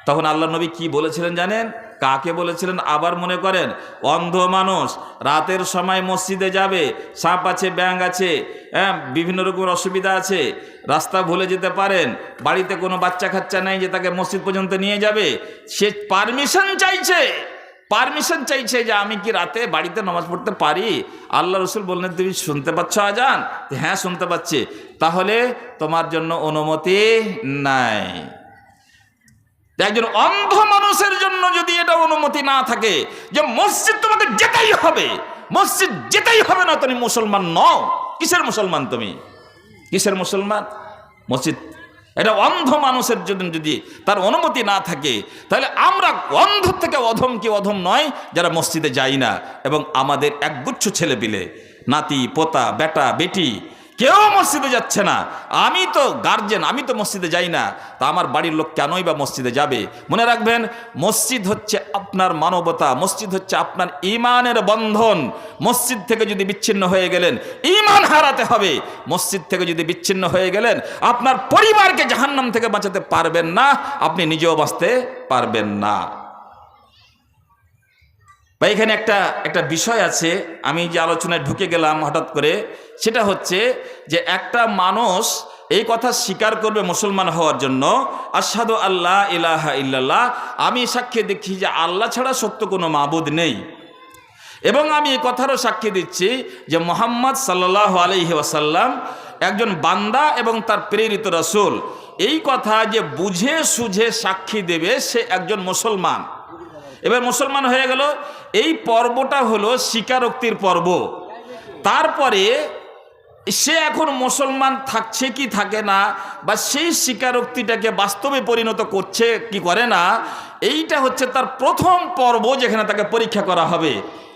তখন আল্লাহ নবী কি বলেছিলেন জানেন? কাকে বলেছিলেন আবার মনে করেন? অন্ধ মানুষ রাতের সময় মসজিদে যাবে, সাপ আছে, ব্যাঙ আছে, হ্যাঁ বিভিন্ন রকমের অসুবিধা আছে, রাস্তা ভুলে যেতে পারেন, বাড়িতে কোনো বাচ্চা কাচ্চা নেই যে তাকে মসজিদ পর্যন্ত নিয়ে যাবে, সে পারমিশন চাইছে যে আমি কি রাতে বাড়িতে নামাজ পড়তে পারি? আল্লাহ রসুল বললেন তুমি শুনতে পাচ্ছ আজান? হ্যাঁ শুনতে পাচ্ছি। তাহলে তোমার জন্য অনুমতি নাই। একজন অন্ধ মানুষের জন্য যদি এটা অনুমতি না থাকে যে মসজিদ তোমাকে যেতেই হবে, মসজিদ যেতেই হবে না, তুমি মুসলমান নও। কিসের মুসলমান তুমি? কিসের মুসলমান? মসজিদ এটা অন্ধ মানুষের জন্য যদি তার অনুমতি না থাকে, তাহলে আমরা অন্ধ থেকে অধম কি অধম নয় যারা মসজিদে যাই না। এবং আমাদের একগুচ্ছ ছেলেপিলে, নাতি পোতা বেটা বেটি কেউ মসজিদে যাচ্ছে না। আমি তো গার্জেন, আমি তো মসজিদে যাই না, তা আমার বাড়ির লোক কেনই বা মসজিদে যাবে? মনে রাখবেন মসজিদ হচ্ছে আপনার মানবতা, মসজিদ হচ্ছে আপনার ঈমানের বন্ধন। মসজিদ থেকে যদি বিচ্ছিন্ন হয়ে গেলেন ঈমান হারাতে হবে। মসজিদ থেকে যদি বিচ্ছিন্ন হয়ে গেলেন আপনার পরিবারকে জাহান্নাম থেকে বাঁচাতে পারবেন না, আপনি নিজেও বাঁচতে পারবেন না। বা এখানে একটা বিষয় আছে, আমি যে আলোচনায় ঢুকে গেলাম হঠাৎ করে, সেটা হচ্ছে যে একটা মানুষ এই কথা স্বীকার করবে মুসলমান হওয়ার জন্য, আশহাদু আল্লা ইলাহা ইল্লাল্লাহ, আমি সাক্ষী দিচ্ছি যে আল্লাহ ছাড়া সত্য কোনো মাবুদ নেই, এবং আমি এই কথারও সাক্ষী দিচ্ছি যে মুহাম্মদ সাল্লাল্লাহু আলাইহি ওয়াসাল্লাম একজন বান্দা এবং তার প্রেরিত রাসূল। এই কথা যে বুঝে সুঝে সাক্ষী দেবে সে একজন মুসলমান। এবার মুসলমান হয়ে গেল। এই পর্বটা হলো স্বীকারোক্তির পর্ব। তারপরে সে এখন মুসলমান থাকছে কি থাকে না, বা সেই স্বীকারোক্তিটাকে বাস্তবে পরিণত করছে কি করে না, এইটা হচ্ছে তার প্রথম পর্ব, যেখানে তাকে পরীক্ষা করা হবে।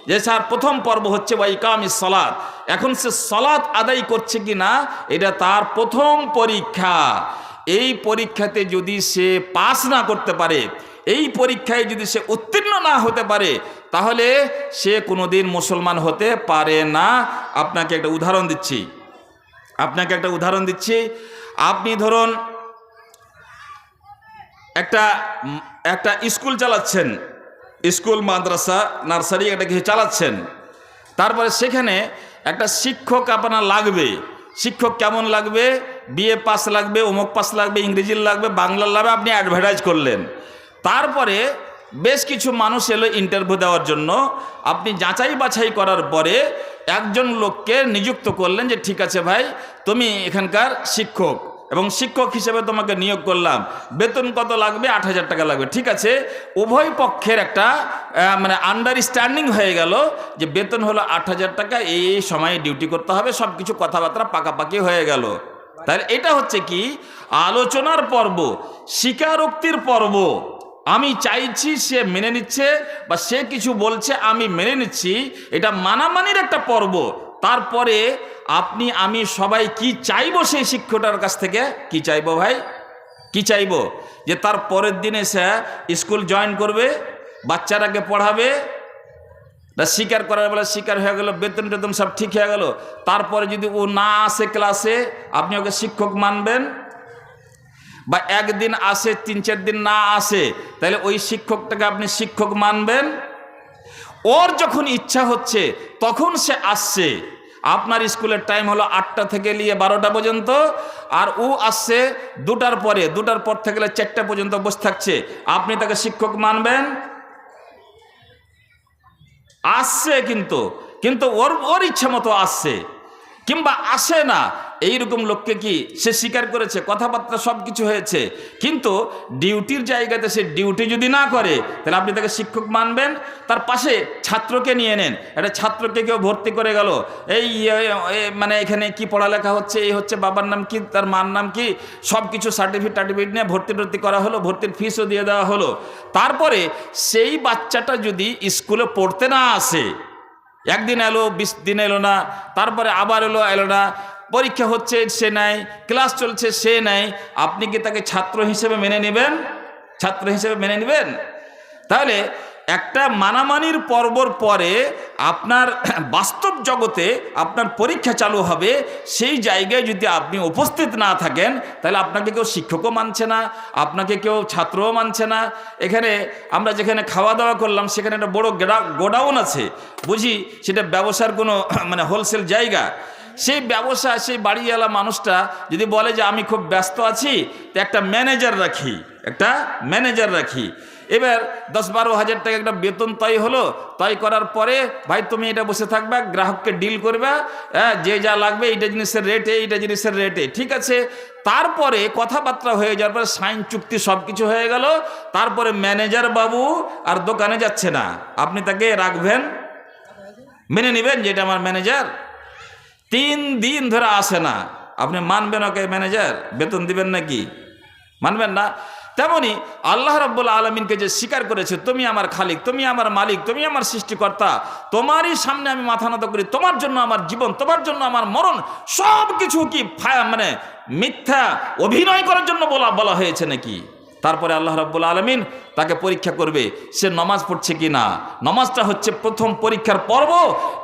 যে স্যার প্রথম পর্ব হচ্ছে ওয়া ইকামিস সালাত, এখন সে সালাত আদায় করছে কি না, এটা তার প্রথম পরীক্ষা। এই পরীক্ষাতে যদি সে পাস না করতে পারে, এই পরীক্ষায় যদি সে উত্তীর্ণ না হতে পারে, তাহলে সে কোনোদিন মুসলমান হতে পারে না। আপনাকে একটা উদাহরণ দিচ্ছি। আপনি ধরুন একটা স্কুল চালাচ্ছেন, স্কুল মাদ্রাসা নার্সারি একটা কিছু চালাচ্ছেন। তারপরে সেখানে একটা শিক্ষক আপনার লাগবে। শিক্ষক কেমন লাগবে? বিএ পাস লাগবে, অমুক পাস লাগবে, ইংরেজির লাগবে, বাংলার লাগবে। আপনি অ্যাডভার্টাইজ করলেন। তারপরে বেশ কিছু মানুষ এলো ইন্টারভিউ দেওয়ার জন্য। আপনি যাচাই বাছাই করার পরে একজন লোককে নিযুক্ত করলেন যে ঠিক আছে ভাই, তুমি এখানকার শিক্ষক এবং শিক্ষক হিসেবে তোমাকে নিয়োগ করলাম। বেতন কত লাগবে? 8,000 টাকা লাগবে। ঠিক আছে, উভয় পক্ষের একটা মানে আন্ডারস্ট্যান্ডিং হয়ে গেল যে বেতন হলো 8,000 টাকা, এই সময়ে ডিউটি করতে হবে, সব কিছু কথাবার্তা পাকাপাকি হয়ে গেল। তাহলে এটা হচ্ছে কি? আলোচনার পর্ব, স্বীকারোক্তির পর্ব। আমি চাইছি, সে মেনে নিচ্ছে, বা সে কিছু বলছে আমি মেনে নিচ্ছি, এটা মানামানির একটা পর্ব। তারপরে আপনি আমি সবাই কি চাইবো সেই শিক্ষকটার কাছ থেকে? কি চাইবো ভাই? কি চাইবো? যে তার পরের দিনে সে স্কুল জয়েন করবে, বাচ্চারাকে পড়াবে, স্বীকার করার বেলা স্বীকার হয়ে গেল, বেতন টেতন সব ঠিক হয়ে গেল। তারপরে যদি ও না আসে ক্লাসে, আপনি ওকে শিক্ষক মানবেন? বা একদিন আসে, 3-4 দিন না আসে, তাহলে ওই শিক্ষকটাকে আপনি শিক্ষক মানবেন? ওর যখন ইচ্ছা হচ্ছে তখন সে আসছে। আপনার স্কুলের টাইম হলো 8টা থেকে নিয়ে 12টা পর্যন্ত, আর ও আসছে 2টার পরে, 2টার পর থেকে 4টা পর্যন্ত বসে থাকছে, আপনি তাকে শিক্ষক মানবেন? আসছে কিন্তু ওর ইচ্ছা মতো আসছে, কিংবা আসে না, এইরকম লোককে কি সে স্বীকার করেছে, কথাবার্তা সব কিছু হয়েছে, কিন্তু ডিউটির জায়গাতে সে ডিউটি যদি না করে, তাহলে আপনি তাকে শিক্ষক মানবেন? তার পাশে ছাত্রকে নিয়ে নেন, একটা ছাত্রকে কেউ ভর্তি করে গেল, এই মানে এখানে কি পড়ালেখা হচ্ছে, এই হচ্ছে, বাবার নাম কি, তার মার নাম কি, সব কিছু সার্টিফিকেট নিয়ে ভর্তি করা হলো, ভর্তির ফিসও দিয়ে দেওয়া হলো। তারপরে সেই বাচ্চাটা যদি স্কুলে পড়তে না আসে, একদিন এলো, 20 দিন এলো না, তারপরে আবার এলো না, পরীক্ষা হচ্ছে সে নেয়, ক্লাস চলছে সে নেয়, আপনি কি তাকে ছাত্র হিসেবে মেনে নেবেন? ছাত্র হিসেবে মেনে নেবেন? তাহলে একটা মানামানির পর্বর পরে আপনার বাস্তব জগতে আপনার পরীক্ষা চালু হবে, সেই জায়গায় যদি আপনি উপস্থিত না থাকেন তাহলে আপনাকে কেউ শিক্ষকও মানছে না, আপনাকে কেউ ছাত্রও মানছে না। এখানে আমরা যেখানে খাওয়া দাওয়া করলাম সেখানে একটা বড় গোডাউন আছে, বুঝি সেটা ব্যবসার কোনো মানে হোলসেল জায়গা। সেই ব্যবসা, সেই বাড়িওয়ালা মানুষটা যদি বলে যে আমি খুব ব্যস্ত আছি, তো একটা ম্যানেজার রাখি, এবার 10-12 হাজার টাকা একটা বেতন তয় হলো, তয় করার পরে ভাই তুমি এটা বসে থাকবে, গ্রাহককে ডিল করবে, যে যা লাগবে এইটা জিনিসের রেটে, এইটা জিনিসের রেটে, ঠিক আছে। তারপরে কথাবার্তা হয়ে যাওয়ার পরে সাইন চুক্তি সব কিছু হয়ে গেল, তারপরে ম্যানেজার বাবু আর দোকানে যাচ্ছে না, আপনি তাকে রাখবেন, মেনে নেবেন যে এটা আমার ম্যানেজার? 3 দিন ধরে আসে না, আপনি মানবেন ওকে ম্যানেজার? বেতন দিবেন নাকি? মানবেন না। তেমনি আল্লাহ রাব্বুল আলামিনকে যে স্বীকার করেছে, তুমি আমার খালিক, তুমি আমার মালিক, তুমি আমার সৃষ্টিকর্তা, তোমারই সামনে আমি মাথা নত করি, তোমার জন্য আমার জীবন, তোমার জন্য আমার মরণ, সব কিছু কি মানে মিথ্যা অভিনয় করার জন্য বলা হয়েছে নাকি? তারপরে আল্লাহ রাব্বুল আলামিন তাকে পরীক্ষা করবে সে নামাজ পড়ছে কি না। নামাজটা হচ্ছে প্রথম পরীক্ষার পর্ব।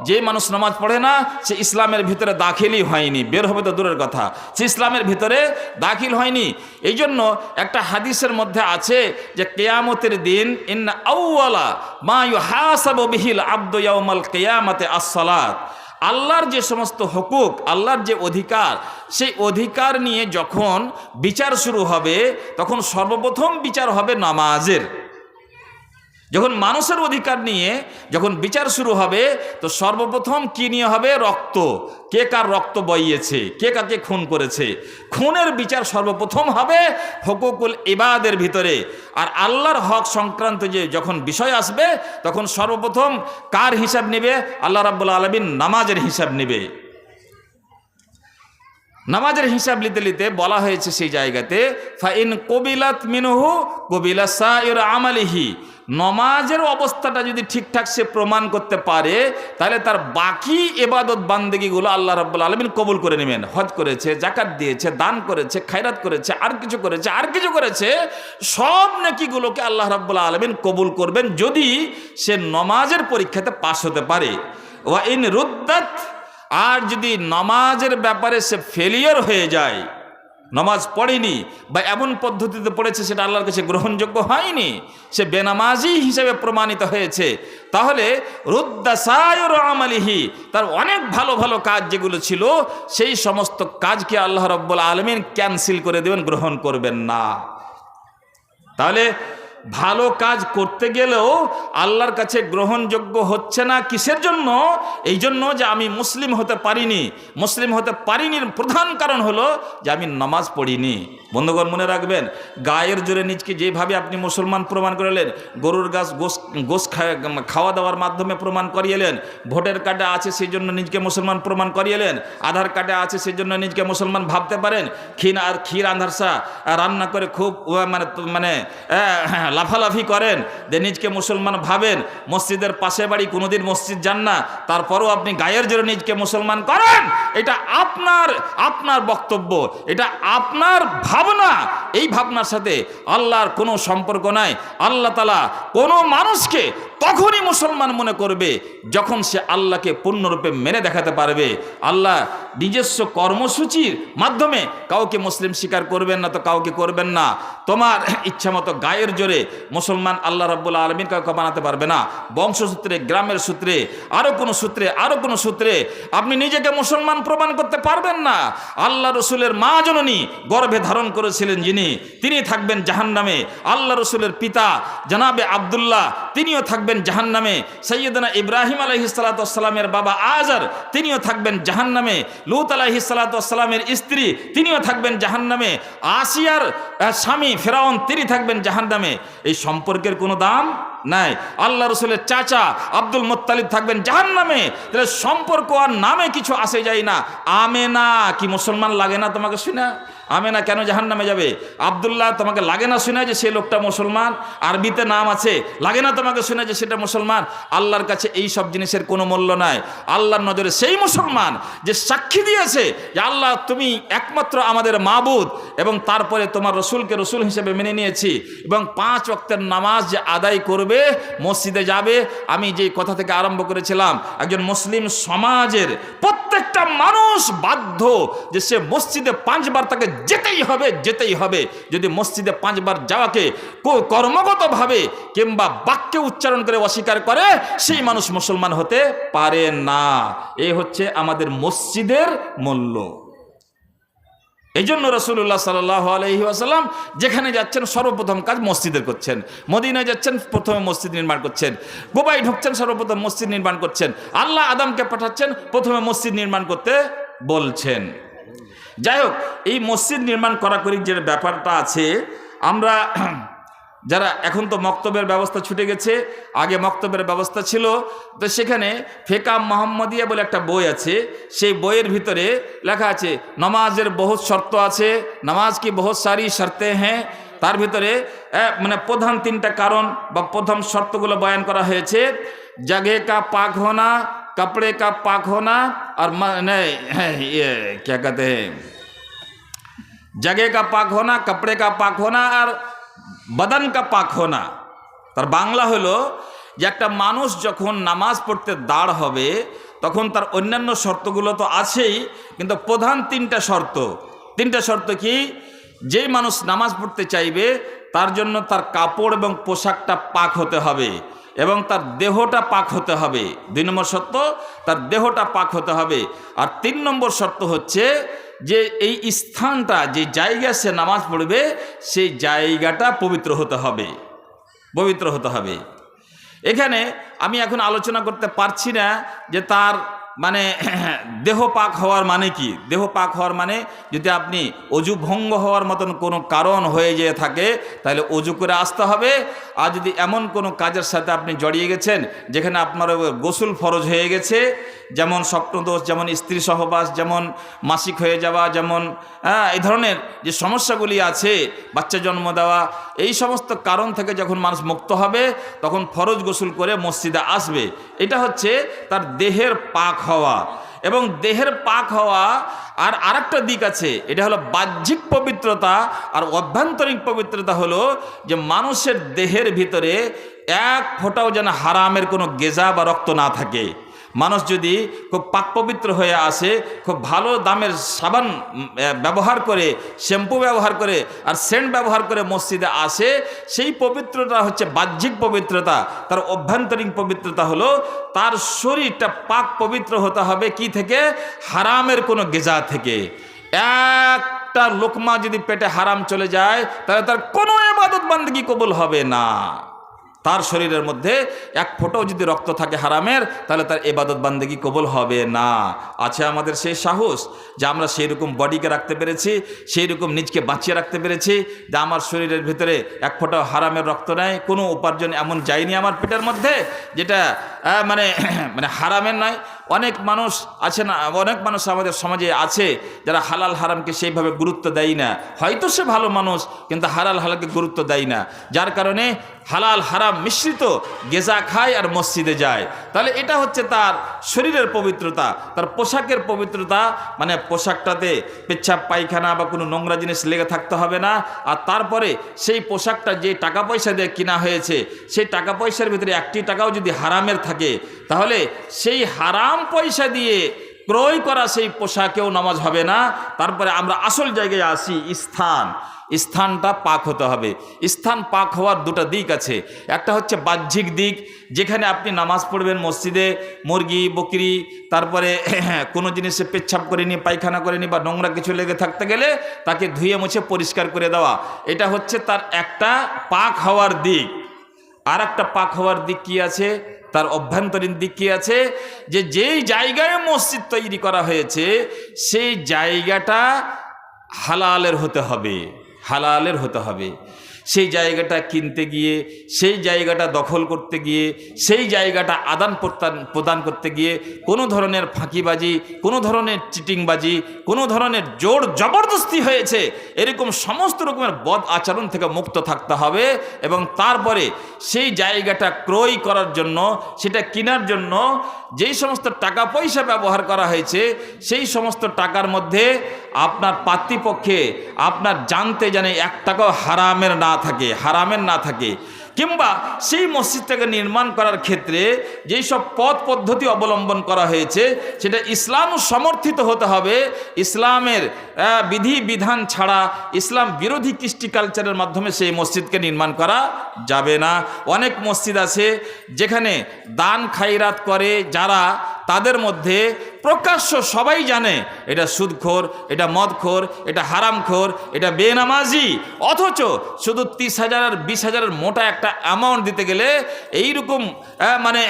যে মানুষ নামাজ পড়ে না সে ইসলামের ভিতরে দাখিলই হয়নি, বের হবে তো দূরের কথা, সে ইসলামের ভিতরে দাখিল হয়নি। এই জন্য একটা হাদিসের মধ্যে আছে যে কিয়ামতের দিন ইন্না আউওয়ালা মা ইউহাসাবু বিহিল আবদু ইয়াউমাল কিয়ামাতি আস-সালাত। আল্লাহর যে সমস্ত হুকুক, আল্লাহর যে অধিকার, সেই অধিকার নিয়ে যখন বিচার শুরু হবে তখন সর্বপ্রথম বিচার হবে নামাজের। যখন মানুষের অধিকার নিয়ে যখন বিচার শুরু হবে তো সর্বপ্রথম কি নিয়ে হবে? রক্ত। কে কার রক্ত বইয়েছে, কে কাকে খুন করেছে, খুনের বিচার সর্বপ্রথম হবে হুকুকুল ইবাদের ভিতরে। আর আল্লাহর হক সংক্রান্ত যে যখন বিষয় আসবে তখন সর্বপ্রথম কার হিসাব নেবে? আল্লাহ রাব্বুল আলামিন নামাজের হিসাব নেবে। নামাজের হিসাব নিতে বলা হয়েছে সেই জায়গাতে ফাইন কবিলাত মিনহু কবিলা সাইর আমালিহি। নমাজের অবস্থাটা যদি ঠিকঠাক সে প্রমাণ করতে পারে তাহলে তার বাকি ইবাদত বান্দেগিগুলো আল্লাহ রাব্বুল আলামিন কবুল করে নেবেন। হজ করেছে, যাকাত দিয়েছে, দান করেছে, খায়রাত করেছে, আর কিছু করেছে, সব নেকিগুলোকে আল্লাহ রাব্বুল আলামিন কবুল করবেন যদি সে নমাজের পরীক্ষাতে পাশ হতে পারে। ওয়া ইন রুদ্দাত, আর যদি নামাজের ব্যাপারে সে ফেলিয়ার হয়ে যায়, নামাজ পড়েনি বা এমন পদ্ধতিতে পড়েছে সেটা আল্লাহর কাছে গ্রহণযোগ্য হয়নি, সে বেনামাজি হিসেবে প্রমাণিত হয়েছে, তাহলে রুদ্দা সায়র আমালিহি, তার অনেক ভালো ভালো কাজ যেগুলো ছিল সেই সমস্ত কাজকে আল্লাহ রাব্বুল আলামিন ক্যান্সেল করে দেবেন, গ্রহণ করবেন না। তাহলে ভালো কাজ করতে গেলেও আল্লাহর কাছে গ্রহণযোগ্য হচ্ছে না। কিসের জন্য? এই জন্য যে আমি মুসলিম হতে পারিনি। মুসলিম হতে পারিনির প্রধান কারণ হলো যে আমি নামাজ পড়িনি। বন্ধুগণ মনে রাখবেন, গায়ের জোরে নিজকে যেভাবে আপনি মুসলমান প্রমাণ করলেন, গরুর গোশ খাওয়া দাওয়ার মাধ্যমে প্রমাণ করিয়েলেন, ভোটার কার্ডে আছে সেই জন্য নিজকে মুসলমান প্রমাণ করিয়েলেন, আধার কার্ডে আছে সেই জন্য নিজকে মুসলমান ভাবতে পারেন, ক্ষীর আন্ধারসা রান্না করে খুব মানে লাফালাফি করেন, যে নিজকে মুসলমান ভাবেন, মসজিদের পাশে বাড়ি, কোনোদিন মসজিদ যান না, তারপরও আপনি গায়ের জোরে নিজকে মুসলমান করেন, এটা আপনার বক্তব্য, এটা আপনার ভাবনা। এই ভাবনার সাথে আল্লাহর কোনো সম্পর্ক নাই। আল্লাহ তাআলা কোনো মানুষকে তখনই মুসলমান মনে করবে যখন সে আল্লাহকে পূর্ণরূপে মেনে দেখাতে পারবে। আল্লাহ নিজস্ব কর্মসূচির মাধ্যমে কাউকে মুসলিম স্বীকার করবেন না, তো কাউকে করবেন না। তোমার ইচ্ছা মতো গায়ের জোরে মুসলমান আল্লাহ রাব্বুল আলামিন কাউকে বানাতে পারবে না। বংশসূত্রে, গ্রামের সূত্রে, আরো কোনো সূত্রে আপনি নিজেকে মুসলমান প্রমাণ করতে পারবেন না। আল্লাহ রসুলের মা জননী গর্ভে ধারণ করেছিলেন যিনি, তিনি থাকবেন জাহান্নামে। আল্লাহ রসুলের পিতা জনাবে আব্দুল্লাহ, তিনিও থাকবেন জাহান্নামে। সাইয়্যিদনা ইব্রাহিম আলাইহিস সালাতু ওয়াস সালামের বাবা আজর, তিনিও থাকবেন জাহান্নামে। লূত আলাইহিস সালাতু ওয়াস সালামের স্ত্রী, তিনিও থাকবেন জাহান্নামে। আসিয়ার স্বামী ফেরাউন, তিনি থাকবেন জাহান্নামে। এই সম্পর্কের কোনো দাম নাই। আল্লাহ রসুলের চাচা আব্দুল মুত্তালিব থাকবেন জাহান্নামে। তাহলে সম্পর্ক আর নামে কিছু আসে যায় না। আমেনা কি মুসলমান লাগে না তোমাকে শুনে? আমেনা কেন জাহান্নামে যাবে? আব্দুল্লাহ তোমাকে লাগে না শুনে যে সে লোকটা মুসলমান? আরবিতে নাম আছে, লাগে না তোমাকে শুনে যে সেটা মুসলমান? আল্লাহর কাছে এই সব জিনিসের কোনো মূল্য নাই। আল্লাহর নজরে সেই মুসলমান যে সাক্ষী দিয়েছে যে আল্লাহ তুমি একমাত্র আমাদের মাবুদ, এবং তারপরে তোমার রসুলকে রসুল হিসেবে মেনে নিয়েছি, এবং 5 ওয়াক্তের নামাজ যে আদায় করবে, মসজিদে যাবে। আমি যে কথা থেকে আরম্ভ করেছিলাম, একজন মুসলিম সমাজের প্রত্যেকটা মানুষ বাধ্য যে সে মসজিদে 5 বার তাকে যেতেই হবে, যেতেই হবে। যদি মসজিদে 5 বার যাওয়াকে কর্মগতভাবে কিংবা বাক্যে উচ্চারণ করে অস্বীকার করে, সেই মানুষ মুসলমান হতে পারে না। এই হচ্ছে আমাদের মসজিদের মূল্য। এই জন্য রাসূলুল্লাহ সাল্লাল্লাহু আলাইহি ওয়াসাল্লাম যেখানে যাচ্ছেন সর্বপ্রথম কাজ মসজিদের করছেন। মদিনায় যাচ্ছেন, প্রথমে মসজিদ নির্মাণ করছেন। কুবায় ঢুকছেন, সর্বপ্রথম মসজিদ নির্মাণ করছেন। আল্লাহ আদমকে পাঠাচ্ছেন, প্রথমে মসজিদ নির্মাণ করতে বলছেন। যাই হোক, এই মসজিদ নির্মাণ করাকরি যে ব্যাপারটা আছে, আমরা যারা এখন তো মক্তবের ব্যবস্থা ছুটে গেছে, আগে মক্তবের ব্যবস্থা ছিল, তো সেখানে ফেকা মোহাম্মদিয়া বলে একটা বই আছে। সেই বইয়ের ভিতরে লেখা আছে নামাজের বহুত শর্ত আছে, নামাজ কি বহুত সারি শর্তে হ্যাঁ। তার ভিতরে মানে প্রধান 3টা কারণ বা প্রথম শর্তগুলো বয়ান করা হয়েছে। জগে কা পাক হোনা, कपड़े का पाक होना, और क्या कहते हैं, जगह का पाक होना, कपड़े का पाक होना, और बदन का पाक होना। তার বাংলা হলো যে একটা মানুষ যখন নামাজ পড়তে দাঁড় হবে তখন তার অন্যান্য শর্তগুলো তো আছেই, কিন্তু প্রধান 3টা শর্ত। 3টা শর্ত কি? যেই মানুষ নামাজ পড়তে চাইবে তার জন্য তার কাপড় এবং পোশাকটা পাক হতে হবে, এবং তার দেহটা পাক হতে হবে। 2 নম্বর শর্ত, তার দেহটা পাক হতে হবে। আর 3 নম্বর শর্ত হচ্ছে যে এই স্থানটা, যে জায়গায় সে নামাজ পড়বে, সেই জায়গাটা পবিত্র হতে হবে, পবিত্র হতে হবে। এখানে আমি এখন আলোচনা করতে পারছি না যে তার মানে দেহ পাক হওয়ার মানে কি। দেহ পাক হওয়ার মানে, যদি আপনি অজু ভঙ্গ হওয়ার মতন কোনো কারণ হয়ে যেয়ে থাকে তাহলে অজু করে আসতে হবে। আর যদি এমন কোনো কাজের সাথে আপনি জড়িয়ে গেছেন যেখানে আপনার গোসল ফরজ হয়ে গেছে, যেমন স্বপ্নদোষ, যেমন স্ত্রী সহবাস, যেমন মাসিক হয়ে যাওয়া, যেমন এই ধরনের যে সমস্যাগুলি আছে, বাচ্চা জন্ম দেওয়া, এই সমস্ত কারণ থেকে যখন মানুষ মুক্ত হবে তখন ফরজ গোসল করে মসজিদে আসবে। এটা হচ্ছে তার দেহের পাক হওয়া। এবং দেহের পাক হওয়া আর আরেকটা দিক আছে, এটা হলো বাহ্যিক পবিত্রতা। আর অভ্যন্তরীণ পবিত্রতা হলো যে মানুষের দেহের ভিতরে 1 ফোঁটাও যেন হারামের কোনো গেজা বা রক্ত না থাকে। মানুষ যদি খুব পাক পবিত্র হয়ে আসে, খুব ভালো দামের সাবান ব্যবহার করে, শ্যাম্পু ব্যবহার করে, আর সেন্ট ব্যবহার করে মসজিদে আসে, সেই পবিত্রতা হচ্ছে বাহ্যিক পবিত্রতা। তার অভ্যন্তরীণ পবিত্রতা হলো তার শরীরটা পাক পবিত্র হতে হবে কি থেকে? হারামের কোনো গেজা থেকে। একটা লোকমা যদি পেটে হারাম চলে যায় তাহলে তার কোনো ইবাদত বান্দেগি কবুল হবে না। তার শরীরের মধ্যে 1 ফোঁটাও যদি রক্ত থাকে হারামের, তাহলে তার ইবাদত বান্দেগি কবুল হবে না। আছে আমাদের সেই সাহস যে আমরা সেই রকম বডিকে রাখতে পেরেছি, সেই রকম নিজকে বাঁচিয়ে রাখতে পেরেছি যে আমার শরীরের ভিতরে 1 ফোঁটাও হারামের রক্ত নেই, কোনো উপার্জন এমন যায়নি আমার পেটের মধ্যে যেটা মানে হারামের নয়। অনেক মানুষ আছে না, অনেক মানুষ আমাদের সমাজে আছে যারা হালাল হারামকে সেইভাবে গুরুত্ব দেয় না। হয়তো সে ভালো মানুষ, কিন্তু হালাল হালালকে গুরুত্ব দেয় না, যার কারণে হালাল হারাম মিশ্রিত গেজা খায় আর মসজিদে যায়। তাহলে এটা হচ্ছে তার শরীরের পবিত্রতা। তার পোশাকের পবিত্রতা মানে পোশাকটাতে পেচ্ছাপ পায়খানা বা কোনো নোংরা জিনিস লেগে থাকতে হবে না। আর তারপরে সেই পোশাকটা যে টাকা পয়সা দিয়ে কিনা হয়েছে, সেই টাকা পয়সার ভিতরে 1টি টাকাও যদি হারামের থাকে, তাহলে সেই হারাম পয়সা দিয়ে ক্রয় করা সেই পোশাকেও নামাজ হবে না। তারপরে আমরা আসল জায়গায় আসি, স্থানটা পাক হতে হবে। স্থান পাক হওয়ার 2টা দিক আছে। একটা হচ্ছে বাহ্যিক দিক, যেখানে আপনি নামাজ পড়বেন মসজিদে, মুরগি বকরি তারপরে কোনো জিনিসে পেচ্ছাপ করেনি, পায়খানা করেনি বা নোংরা কিছু লেগে থাকতে গেলে তাকে ধুয়ে মুছে পরিষ্কার করে দেওয়া, এটা হচ্ছে তার একটা পাক হওয়ার দিক। আর একটা পাক হওয়ার দিক কি আছে? তার অভ্যন্তরীণ দিক কি আছে? যে যেই জায়গায় মসজিদ তৈরি করা হয়েছে সেই জায়গাটা হালালের হতে হবে, হালালের হতে হবে। সেই জায়গাটা কিনতে গিয়ে, সেই জায়গাটা দখল করতে গিয়ে, সেই জায়গাটা আদান প্রদান করতে গিয়ে কোনো ধরনের ফাঁকিবাজি, কোনো ধরনের চিটিংবাজি, কোনো ধরনের জোর জবরদস্তি হয়েছে, এরকম সমস্ত রকমের বদ আচরণ থেকে মুক্ত থাকতে হবে। এবং তারপরে সেই জায়গাটা ক্রয় করার জন্য, সেটা কেনার জন্য যেই সমস্ত টাকা পয়সা ব্যবহার করা হয়েছে, সেই সমস্ত টাকার মধ্যে আপনার পাতৃপক্ষে আপনার জানতে জানে 1 টাকাও হারামের না থাকে। কিংবা সেই মসজিদটাকে নির্মাণ করার ক্ষেত্রে যেই সব পথ পদ্ধতি অবলম্বন করা হয়েছে, সেটা ইসলাম সমর্থিত হতে হবে। ইসলামের বিধি বিধান ছাড়া, ইসলাম বিরোধী কৃষ্টি কালচারের মাধ্যমে সেই মসজিদকে নির্মাণ করা যাবে না। অনেক মসজিদ আছে যেখানে দান খায়রাত করে যারা, তাদের মধ্যে প্রকাশ্য সবাই জানে এটা সুদখোর, এটা মদখোর, এটা হারামখোর, এটা বেনামাজি, অথচ শুধু 30,000 আর 20,000 মোটা একটা অ্যামাউন্ট দিতে গেলে এইরকম মানে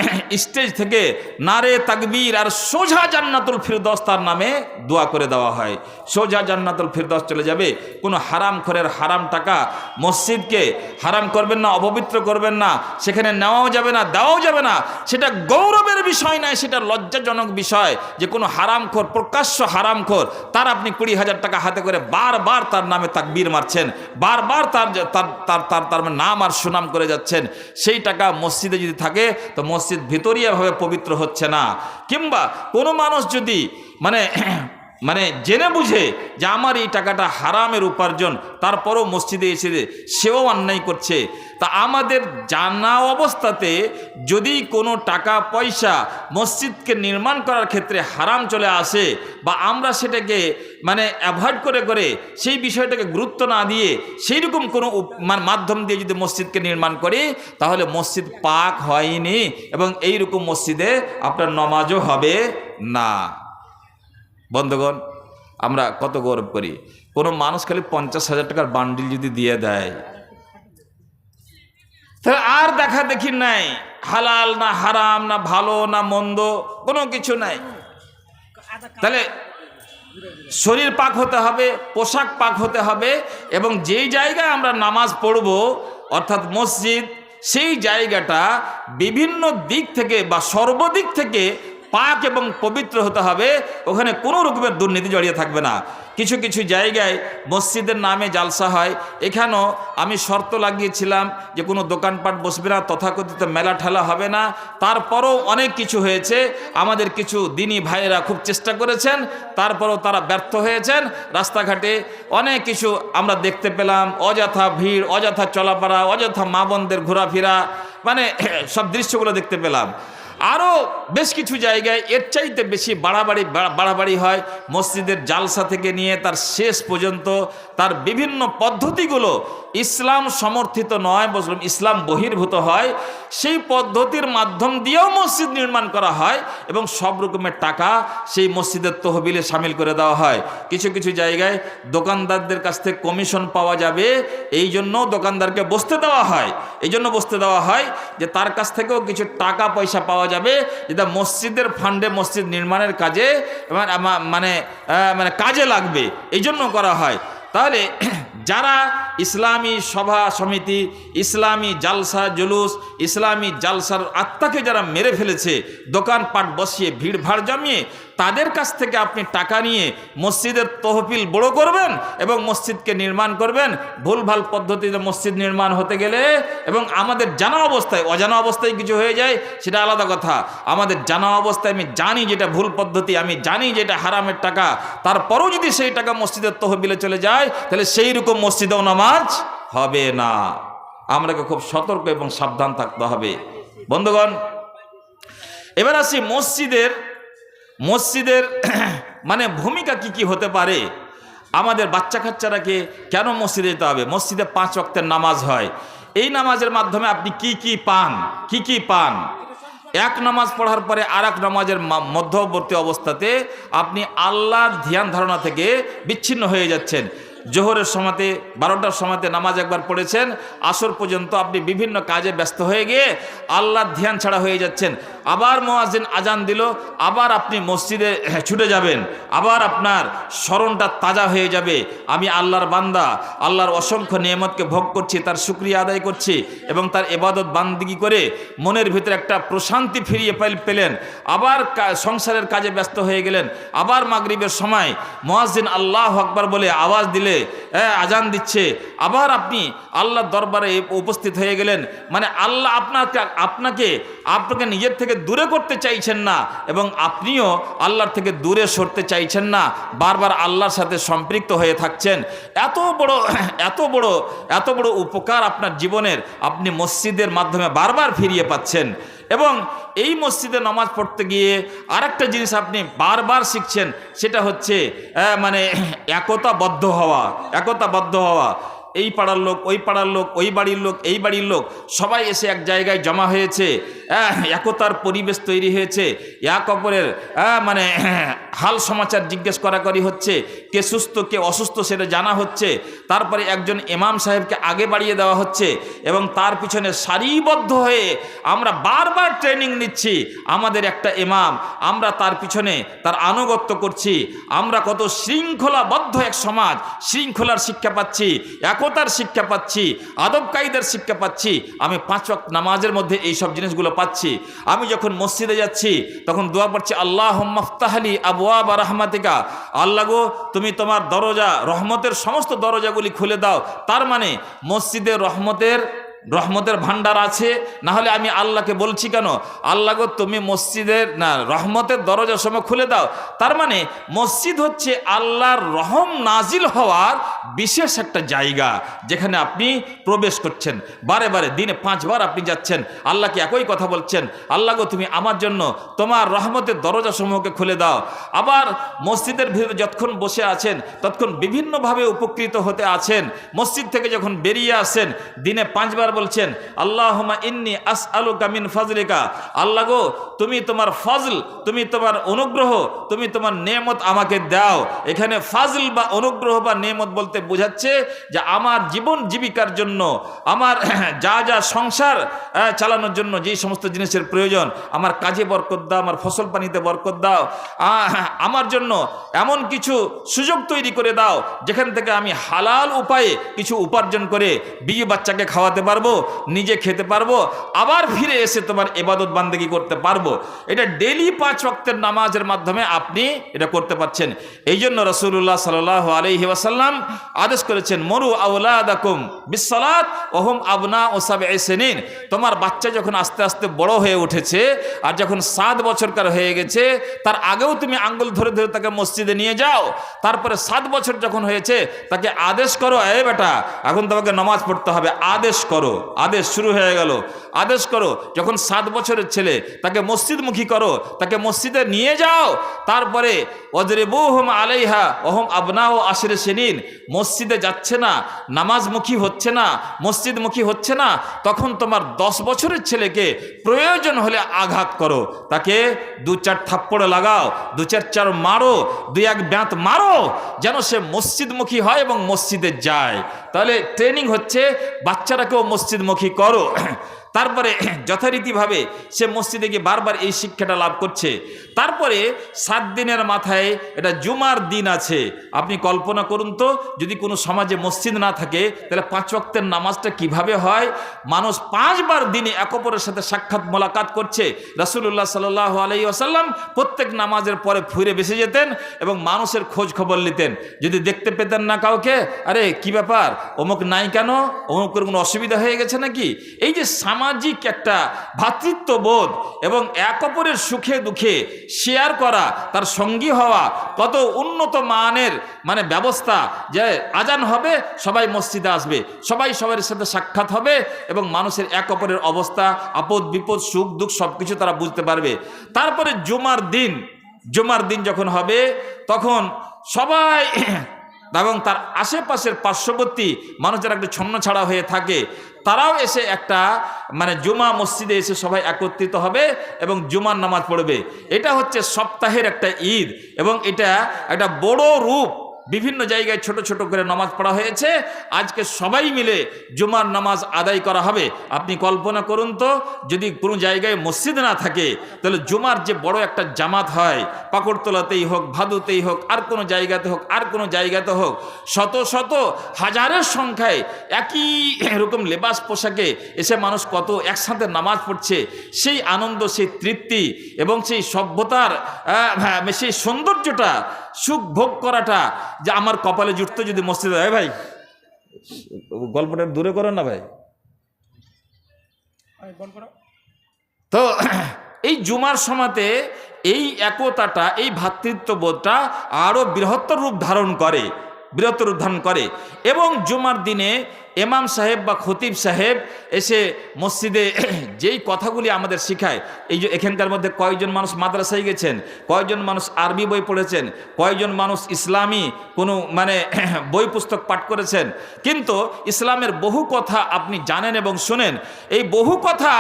স্টেজ থেকে নারে তাকবীর আর সোজা জান্নাতুল ফিরদৌস তার নামে দোয়া করে দেওয়া হয়, সোজা জান্নাতুল ফিরদৌস চলে যাবে। কোনো হারামখোরের হারাম টাকা মসজিদকে হারাম করবেন না, অপবিত্র করবেন না, সেখানে নেওয়াও যাবে না, দেওয়াও যাবে না। সেটা গৌরবের বিষয় নয়, সেটা লজ্জাজনক বিষয় যে কোনো হারামখোর, প্রকাশ্য হারামখোর, তার আপনি 20,000 টাকা হাতে করে বারবার তার নামে তাকবীর মারছেন, বারবার তার নাম আর সুনাম করে যাচ্ছেন। সেই টাকা মসজিদে যদি থাকে তো মসজিদ ভিতরিয়াভাবে পবিত্র হচ্ছে না। কিংবা কোনো মানুষ যদি মানে জেনে বুঝে যে আমার এই টাকাটা হারামের উপার্জন, তারপরও মসজিদে এসে সেও অন্যায় করছে, তা আমাদের জানা অবস্থাতে যদি কোনো টাকা পয়সা মসজিদকে নির্মাণ করার ক্ষেত্রে হারাম চলে আসে, বা আমরা সেটাকে অ্যাভয়েড করে সেই বিষয়টাকে গুরুত্ব না দিয়ে সেই রকম কোনো মাধ্যম দিয়ে যদি মসজিদকে নির্মাণ করি, তাহলে মসজিদ পাক হয়নি এবং এই রকম মসজিদে আপনার নামাজও হবে না। বন্ধুগণ, আমরা কত গৌরব করি, কোনো মানুষ খালি 50,000 টাকার বান্ডিল যদি দিয়ে দেয়, তাহলে আর দেখা দেখি নাই, হালাল না হারাম, না ভালো না মন্দ, কোনো কিছু নাই। তাহলে শরীর পাক হতে হবে, পোশাক পাক হতে হবে, এবং যেই জায়গায় আমরা নামাজ পড়ব অর্থাৎ মসজিদ, সেই জায়গাটা বিভিন্ন দিক থেকে বা সর্বদিক থেকে পাক এবং পবিত্র হতে হবে। ওখানে কোনো রকমের দুর্নীতি জড়িয়ে থাকবে না। কিছু কিছু জায়গায় মসজিদের নামে জালসা হয়, এখানেও আমি শর্ত লাগিয়েছিলাম যে কোনো দোকানপাট বসবে না, তথাকথিত মেলা ঠেলা হবে না। তারপরও অনেক কিছু হয়েছে, আমাদের কিছু দিনী ভাইয়েরা খুব চেষ্টা করেছেন, তারপরও তারা ব্যর্থ হয়েছেন। রাস্তাঘাটে অনেক কিছু আমরা দেখতে পেলাম, অযথা ভিড়, অযথা চলাফেরা, অযথা মা বোনদের ঘোরাফেরা, সব দৃশ্যগুলো দেখতে পেলাম। আরও বেশ কিছু জায়গায় এর চাইতে বেশি বাড়াবাড়ি হয়। মসজিদের জালসা থেকে নিয়ে তার শেষ পর্যন্ত তার বিভিন্ন পদ্ধতিগুলো ইসলাম সমর্থিত নয়, বললাম ইসলাম বহির্ভূত হয়। সেই পদ্ধতির মাধ্যম দিয়েও মসজিদ নির্মাণ করা হয় এবং সব রকমের টাকা সেই মসজিদের তহবিলে সামিল করে দেওয়া হয়। কিছু কিছু জায়গায় দোকানদারদের কাছ থেকে কমিশন পাওয়া যাবে, এই জন্য দোকানদারকে বসতে দেওয়া হয়, যে তার কাছ থেকেও কিছু টাকা পয়সা পাওয়া যাবে, যেটা মসজিদের ফান্ডে মসজিদ নির্মাণের কাজে কাজে লাগবে, এই জন্য করা হয়। তাহলে যারা ইসলামী সভা সমিতি, ইসলামী জালসা জুলুস, ইসলামী জালসার আত্মাকে যারা মেরে ফেলেছে, দোকানপাট বসিয়ে ভিড়ভাড় জমিয়ে, তাদের কাছ থেকে আপনি টাকা নিয়ে মসজিদের তহবিল বড় করবেন এবং মসজিদকে নির্মাণ করবেন। ভুলভাল পদ্ধতিতে মসজিদ নির্মাণ হতে গেলে, এবং আমাদের জানা অবস্থায়, অজানা অবস্থায় কিছু হয়ে যায় সেটা আলাদা কথা। আমাদের জানা অবস্থায় আমি জানি যেটা ভুল পদ্ধতি, আমি জানি যেটা হারামের টাকা, তারপরও যদি সেই টাকা মসজিদের তহবিলে চলে যায়, তাহলে সেই রকম মসজিদেও নামাজ হবে না। আমাকে খুব সতর্ক এবং সাবধান থাকতে হবে। বন্ধুগণ, এবার আসি মসজিদের ভূমিকা কি হতে পারে। আমাদের বাচ্চা কাচ্চারাকে কেন মসজিদে যেতে হবে? মসজিদে 5 ওয়াক্তের নামাজ হয়। এই নামাজের মাধ্যমে আপনি কি পান? এক নামাজ পড়ার পরে আর এক নামাজের মধ্যবর্তী অবস্থাতে আপনি আল্লাহর ধ্যান ধারণা থেকে বিচ্ছিন্ন হয়ে যাচ্ছেন। জোহরের সময়তে 12টার সময়তে নামাজ একবার পড়েছেন, আসর পর্যন্ত আপনি বিভিন্ন কাজে ব্যস্ত হয়ে গিয়ে আল্লাহর ধ্যান ছাড়া হয়ে যাচ্ছেন। আবার মুয়াজ্জিন আজান দিল, আবার আপনি মসজিদে ছুটে যাবেন, আবার আপনার স্মরণটা তাজা হয়ে যাবে, আমি আল্লাহর বান্দা, আল্লাহর অসংখ্য নিয়ামতকে ভোগ করছি, তার শুকরিয়া আদায় করছি এবং তার ইবাদত বান্দিগি করে মনের ভিতরে একটা প্রশান্তি ফিরিয়ে পেলেন। আবার সংসারের কাজে ব্যস্ত হয়ে গেলেন। আবার মাগরিবের সময় মুয়াজ্জিন আল্লাহু আকবার বলে আওয়াজ দিলে আজান দিচ্ছে, আবার আপনি আল্লাহর দরবারে উপস্থিত হয়ে গেলেন। মানে আল্লাহ আপনাকে নিজের থেকে দূরে করতে চাইছেন না এবং আপনিও আল্লাহর থেকে দূরে সরতে চাইছেন না, বারবার আল্লাহর সাথে সম্পৃক্ত হয়ে থাকছেন। এত বড় উপকার আপনার জীবনের আপনি মসজিদের মাধ্যমে বারবার ফিরিয়ে পাচ্ছেন। এবং এই মসজিদে নামাজ পড়তে গিয়ে আরেকটা জিনিস আপনি বারবার শিখছেন, সেটা হচ্ছে মানে একতাবদ্ধ হওয়া। এই পাড়ার লোক, ওই পাড়ার লোক, ওই বাড়ির লোক, এই বাড়ির লোক সবাই এসে এক জায়গায় জমা হয়েছে, একতার পরিবেশ তৈরি হয়েছে, এক অপরের মানে হাল সমাচার জিজ্ঞেস করাকরি হচ্ছে, কে সুস্থ কে অসুস্থ সেটা জানা হচ্ছে। তারপরে একজন ইমাম সাহেবকে আগে বাড়িয়ে দেওয়া হচ্ছে এবং তার পিছনে সারিবদ্ধ হয়ে আমরা বারবার ট্রেনিং নিচ্ছি। আমাদের একটা ইমাম, আমরা তার পিছনে তার আনুগত্য করছি। আমরা কত শৃঙ্খলাবদ্ধ এক সমাজ, শৃঙ্খলার শিক্ষা পাচ্ছি, একতার শিক্ষা পাচ্ছি, আদব কায়দার শিক্ষা পাচ্ছি। আমি 5 ওয়াক্ত নামাজের মধ্যে এই সব জিনিসগুলো পাচ্ছি। আমি যখন মসজিদে যাচ্ছি তখন দোয়া পড়ছি, আল্লাহুম্মা ফতাহলি আবওয়াবা রাহমাতিকা, আল্লাহ গো তুমি তোমার দরজা, রহমতের সমস্ত দরজাগুলি খুলে দাও। তার মানে মসজিদে রহমতের ভান্ডার আছে, না হলে আমি আল্লাহকে বলছি কেন, আল্লাহ গো তুমি মসজিদের রহমতের দরজা সময় খুলে দাও। তার মানে মসজিদ হচ্ছে আল্লাহর রহম নাজিল হওয়ার বিশেষ একটা জায়গা, যেখানে আপনি প্রবেশ করছেন। বারে বারে দিনে 5 বার আপনি যাচ্ছেন, আল্লাহকে একই কথা বলছেন, আল্লাহ গো তুমি আমার জন্য তোমার রহমতের দরজা সমূহকে খুলে দাও। আবার মসজিদের ভিতরে যতক্ষণ বসে আছেন ততক্ষণ বিভিন্নভাবে উপকৃত হতে আছেন। মসজিদ থেকে যখন বেরিয়ে আসেন দিনে 5 বার বলছেন, আল্লাহুম্মা ইন্নী আসআলুকা মিন ফাজলিকা, আল্লাহ গো তুমি তোমার ফজল, তুমি তোমার অনুগ্রহ, তুমি তোমার নেমত আমাকে দাও। এখানে ফাজল বা অনুগ্রহ বা নেমত বলতে বোঝাচ্ছে যে আমার জীবন জীবিকার জন্য, আমার যা সংসার চালানোর জন্য যে সমস্ত জিনিসের প্রয়োজন, আমার কাজে বরকত দাও, আমার ফসল পানিতে বরকত দাও, আমার জন্য এমন কিছু সুযোগ তৈরি করে দাও যেখান থেকে আমি হালাল উপায়ে কিছু উপার্জন করে বিয়ে বাচ্চাকে খাওয়াতে পারবো, নিজে খেতে পারবো, আবার ফিরে এসে তোমার ইবাদত বান্দেগি করতে পারবো। এটা ডেইলি 5 ওয়াক্তের নামাজের মাধ্যমে আপনি এটা করতে পারছেন। এই জন্য রাসূলুল্লাহ সাল্লাল্লাহু আলাইহি ওয়াসাল্লাম আদেশ করেছেন, মরু আওলাদাকুম বিসসালাত ওয়া হুম আবনাউ সাবঈ সিনিন, তোমার বাচ্চা যখন আস্তে আস্তে বড় হয়ে উঠেছে আর যখন 7 বছরকার হয়ে গেছে, তার আগেও তুমি আঙ্গুল ধরে ধরে তাকে মসজিদে নিয়ে যাও। তারপরে 7 বছর যখন হয়েছে তাকে আদেশ করো, এই বেটা এখন তোমাকে নামাজ পড়তে হবে, আদেশ করো। আদেশ শুরু হয়ে গেল, আদেশ করো। যখন 7 বছরের ছেলে তাকে মসজিদমুখী করো, তাকে মসজিদে নিয়ে যাও। তারপরে ওয়াজরিবুহুম আলাইহা ওয়া হুম আবনাউ 10 সিনিন, মসজিদে যাচ্ছে না, নামাজমুখী হচ্ছে না, মসজিদমুখী হচ্ছে না, তখন তোমার 10 বছরের ছেলেকে প্রয়োজন হলে আঘাত করো, তাকে 2-4 থাপ্পড় লাগাও, 2-4 মারো, 2-1 ব্যাত মারো, যেন সে মসজিদমুখী হয় এবং মসজিদে যায়। তাহলে ট্রেনিং হচ্ছে বাচ্চাটাকেও মসজিদমুখী করো। তারপরে যথারীতিভাবে সে মসজিদে গিয়ে বারবার এই শিক্ষাটা লাভ করছে। তারপরে 7 দিনের মাথায় এটা জুমার দিন আছে। আপনি কল্পনা করুন তো, যদি কোনো সমাজে মসজিদ না থাকে তাহলে 5 ওয়াক্তের নামাজটা কিভাবে হয়? মানুষ 5 বার দিনে এক অপরের সাথে সাক্ষাৎ মোলাকাত করছে। রাসূলুল্লাহ সাল্লাল্লাহু আলাইহি ওয়াসাল্লাম প্রত্যেক নামাজের পরে ফিরে বেসে যেতেন এবং মানুষের খোঁজ খবর নিতেন। যদি দেখতে পেতেন না কাউকে, আরে কি ব্যাপার, অমুক নাই কেন, অমুকের কোনো অসুবিধা হয়ে গেছে নাকি, এই যে সামাজিক একটা ভ্রাতৃত্ববোধ এবং এক অপরের সুখে দুঃখে শেয়ার করা, তার সঙ্গী হওয়া, কত উন্নত মানের মানে ব্যবস্থা, যে আজান হবে সবাই মসজিদে আসবে, সবাই সবার সাথে সাক্ষাৎ হবে এবং মানুষের এক অপরের অবস্থা, আপদ বিপদ, সুখ দুঃখ সবকিছু তারা বুঝতে পারবে। তারপরে জুমার দিন যখন হবে তখন সবাই এবং তার আশেপাশের পার্শ্ববর্তী মানুষ যারা একটু ছন্ন ছাড়া হয়ে থাকে তারাও এসে একটা মানে জুমা মসজিদে এসে সবাই একত্রিত হবে এবং জুমার নামাজ পড়বে। এটা হচ্ছে সপ্তাহের একটা ঈদ এবং এটা একটা বড় রূপ বিভিন্ন জায়গায় ছোট ছোট করে নামাজ পড়া হয়েছে। আজকে সবাই মিলে জুমার নামাজ আদায় করা হবে। আপনি কল্পনা করুন তো, যদি কোনো জায়গায় মসজিদ না থাকে, তাহলে জুমার যে বড় একটা জামাত হয়, পাকড়তলাতেই হোক, ভাদুতেই হোক, আর কোনো জায়গাতে হোক, আর কোনো জায়গাতে হোক, শত শত হাজারের সংখ্যায় একই এরকম লেবাস পোশাকে এসে মানুষ কত একসাথে নামাজ পড়ছে, সেই আনন্দ, সেই তৃপ্তি এবং সেই সভ্যতার সেই সৌন্দর্যটা, সুখ ভোগ করাটা যে আমার কপালে জুটতো যদি মসজিদে হয়। ভাই গল্পটা দূরে করেন না ভাই। তো এই জুমার সময়তে এই একতাটা, এই ভ্রাতৃত্ববোধটা আরও বৃহত্তর রূপ ধারণ করে, এবং জুমার দিনে ইমাম সাহেব বা খতিব সাহেব এসে মসজিদে যেই কথাগুলি আমাদের শেখায়, এই যে এখানকার মধ্যে কয়েকজন মানুষ মাদ্রাসায় গেছেন, কয়েকজন মানুষ আরবি বই পড়েছেন, কয়েকজন মানুষ ইসলামী কোনো বই পুস্তক পাঠ করেছেন, কিন্তু ইসলামের বহু কথা আপনি জানেন এবং শোনেন। এই বহু কথা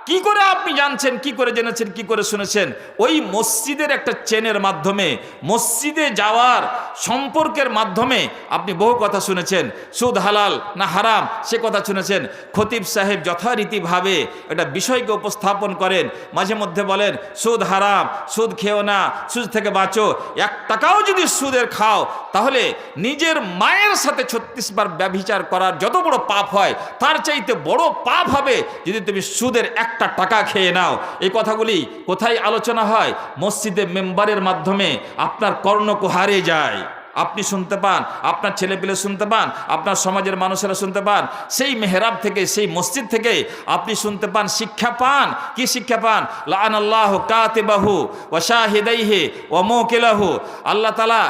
কি করে আপনি জানছেন, কি করে জেনেছেন, কি করে শুনেছেন? ওই মসজিদের একটা চেনের মাধ্যমে, মসজিদে যাওয়ার সম্পর্কের মাধ্যমে আপনি বহু কথা শুনেছেন। সুদ হালাল না হারাম সে কথা শুনেছেন। খতিব সাহেব যথারীতিভাবে এটা বিষয়কে উপস্থাপন করেন, মাঝে মধ্যে বলেন সুদ হারাম, সুদ খেও না, সুদ থেকে বাঁচো। 1 টাকাও যদি সুদের খাও, তাহলে নিজের মায়ের সাথে 36 বার ব্যভিচার করার যত বড় পাপ হয়, তার চাইতে বড় পাপ হবে যদি তুমি সুদের 1টা টাকা খেয়ে নাও। এই কথাগুলি কোথায় আলোচনা হয়? মসজিদে মেম্বারের মাধ্যমে আপনার কর্ণকুহারে যায়, আপনি শুনতে পান, আপনার ছেলেপিলে শুনতে পান, আপনার সমাজের মানুষেরা শুনতে পান। সেই মেহরাব থেকে, সেই মসজিদ থেকে আপনি শুনতে পান, শিক্ষা পান। কি শিক্ষা পান? লাআনাল্লাহু কাতিবাহু ওয়া শাহিদাইহি ওয়া মুকিলাহু। আল্লাহ তাআলা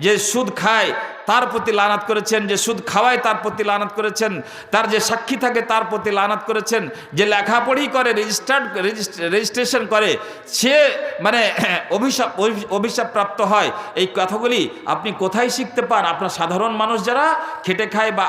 যে সুদ খায় তার প্রতি লানাত করেছেন, যে সুদ খাওয়ায় তার প্রতি লানাত করেছেন, তার যে সাক্ষী থাকে তার প্রতি লানাত করেছেন, যে লেখাপড়ি করে, রেজিস্ট্রেশন করে সে অভিশাপ প্রাপ্ত হয়। এই কথাগুলি আপনি কোথায় শিখতে পান? আপনার সাধারণ মানুষ যারা খেটে খায় বা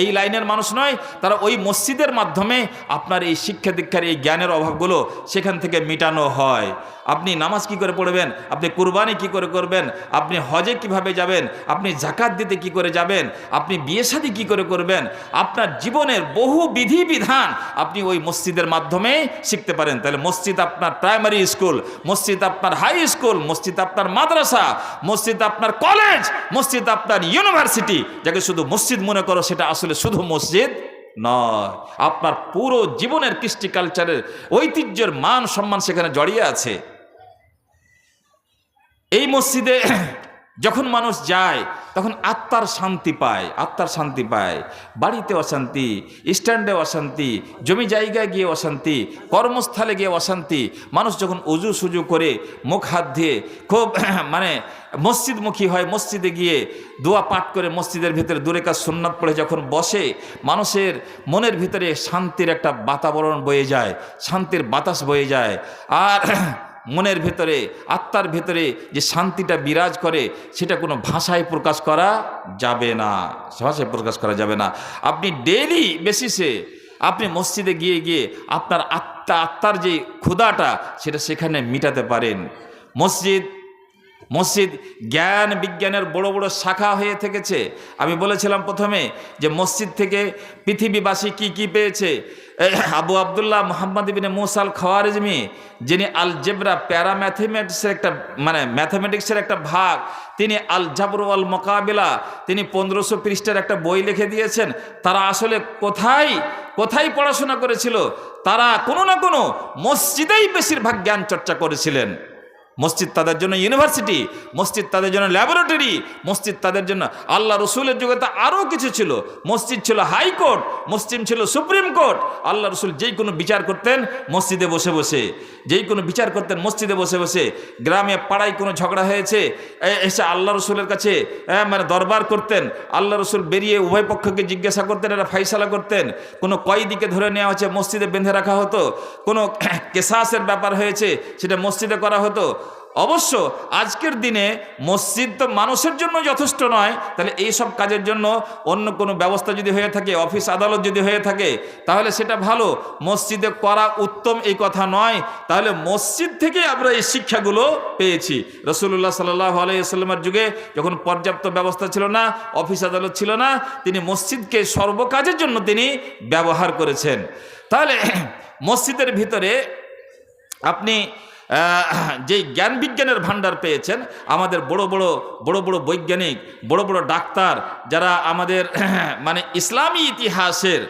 এই লাইনের মানুষ নয়, তারা ওই মসজিদের মাধ্যমে আপনার এই শিক্ষা দীক্ষার এই জ্ঞানের অভাবগুলো সেখান থেকে মেটানো হয়। আপনি নামাজ কি করে পড়বেন, আপনি কুরবানি কি করে করবেন, আপনি হজে কিভাবে যাবেন, আপনি জাকাত দিতে কি করে যাবেন, আপনি বিয়ে শাদী কি করে করবেন, আপনার জীবনের বহু বিধি বিধান আপনি ওই মসজিদের মাধ্যমে শিখতে পারেন। তাহলে মসজিদ আপনার প্রাইমারি স্কুল, মসজিদ আপনার হাই স্কুল, মসজিদ আপনার মাদ্রাসা, মসজিদ আপনার কলেজ, মসজিদ আপনার ইউনিভার্সিটি। যাকে শুধু মসজিদ মনে করো, সেটা আসলে শুধু মসজিদ নয়। আপনার পুরো জীবনের কৃষ্টি কালচারের ঐতিহ্যের মান সম্মান সেখানে জড়িয়ে আছে। এই মসজিদে যখন মানুষ যায় তখন আত্মার শান্তি পায়। বাড়িতে অশান্তি, স্ট্যান্ডে অশান্তি, জমি জায়গায় গিয়ে অশান্তি, কর্মস্থলে গিয়ে অশান্তি। মানুষ যখন উজু সুজু করে মুখ হাত দিয়ে খুব মসজিদমুখী হয়, মসজিদে গিয়ে দোয়া পাঠ করে মসজিদের ভিতরে 2 রাকাত সুন্নাত পড়ে যখন বসে, মানুষের মনের ভিতরে শান্তির একটা বাতাবরণ বয়ে যায়, শান্তির বাতাস বয়ে যায়। আর মনের ভেতরে, আত্মার ভেতরে যে শান্তিটা বিরাজ করে, সেটা কোনো ভাষায় প্রকাশ করা যাবে না। আপনি ডেইলি বেসিসে আপনি মসজিদে গিয়ে আপনার আত্মার যে ক্ষুধাটা সেটা সেখানে মিটাতে পারেন। মসজিদ জ্ঞান বিজ্ঞানের বড় বড় শাখা হয়ে থেকেছে। আমি বলেছিলাম প্রথমে যে মসজিদ থেকে পৃথিবীবাসী কি পেয়েছে। আবু আবদুল্লাহ মুহাম্মদ ইবনে মুসা আল খাওয়ারিজমি, যিনি আলজেব্রা ম্যাথামেটিক্সের একটা ভাগ, তিনি আল জাবর ওয়াল মুকাবিলা, তিনি 1500 পৃষ্ঠার একটা বই লিখে দিয়েছেন। তারা আসলে কোথায় পড়াশোনা করেছিল? তারা কোনো না কোনো মসজিদেই বেশিরভাগ জ্ঞান চর্চা করেছিলেন। মসজিদ তাদের জন্য ইউনিভার্সিটি, মসজিদ তাদের জন্য ল্যাবরেটরি, মসজিদ তাদের জন্য আল্লাহ রসুলের যুগে তো আরও কিছু ছিল। মসজিদ ছিল হাইকোর্ট, মসজিদ ছিল সুপ্রিম কোর্ট। আল্লাহ রসুল যেই কোনো বিচার করতেন মসজিদে বসে বসে, গ্রামে পাড়ায় কোনো ঝগড়া হয়েছে এসে আল্লাহ রসুলের কাছে দরবার করতেন। আল্লাহ রসুল বেরিয়ে উভয় পক্ষকে জিজ্ঞাসা করতেন, এরা ফাইসালা করতেন। কোনো কয়েদিকে ধরে নেওয়া হচ্ছে, মসজিদে বেঁধে রাখা হতো। কোনো কেসাসের ব্যাপার হয়েছে, সেটা মসজিদে করা হতো। অবশ্য আজকের দিনে মসজিদ তো মানুষের জন্য যথেষ্ট নয়, তাহলে এই সব কাজের জন্য অন্য কোনো ব্যবস্থা যদি হয়ে থাকে, অফিস আদালত যদি হয়ে থাকে, তাহলে সেটা ভালো, মসজিদে করা উত্তম এই কথা নয়। তাহলে মসজিদ থেকে আমরা এই শিক্ষাগুলো পেয়েছি। রাসূলুল্লাহ সাল্লাল্লাহু আলাইহি ওয়াসাল্লামের যুগে যখন পর্যাপ্ত ব্যবস্থা ছিল না, অফিস আদালত ছিল না, তিনি মসজিদকে সর্বকাজের জন্য তিনি ব্যবহার করেছেন। তাহলে মসজিদের ভিতরে আপনি যেই জ্ঞান বিজ্ঞানের ভাণ্ডার পেয়েছেন, আমাদের বড় বড় বৈজ্ঞানিক, বড় বড় ডাক্তার, যারা আমাদের মানে ইসলামী ইতিহাসের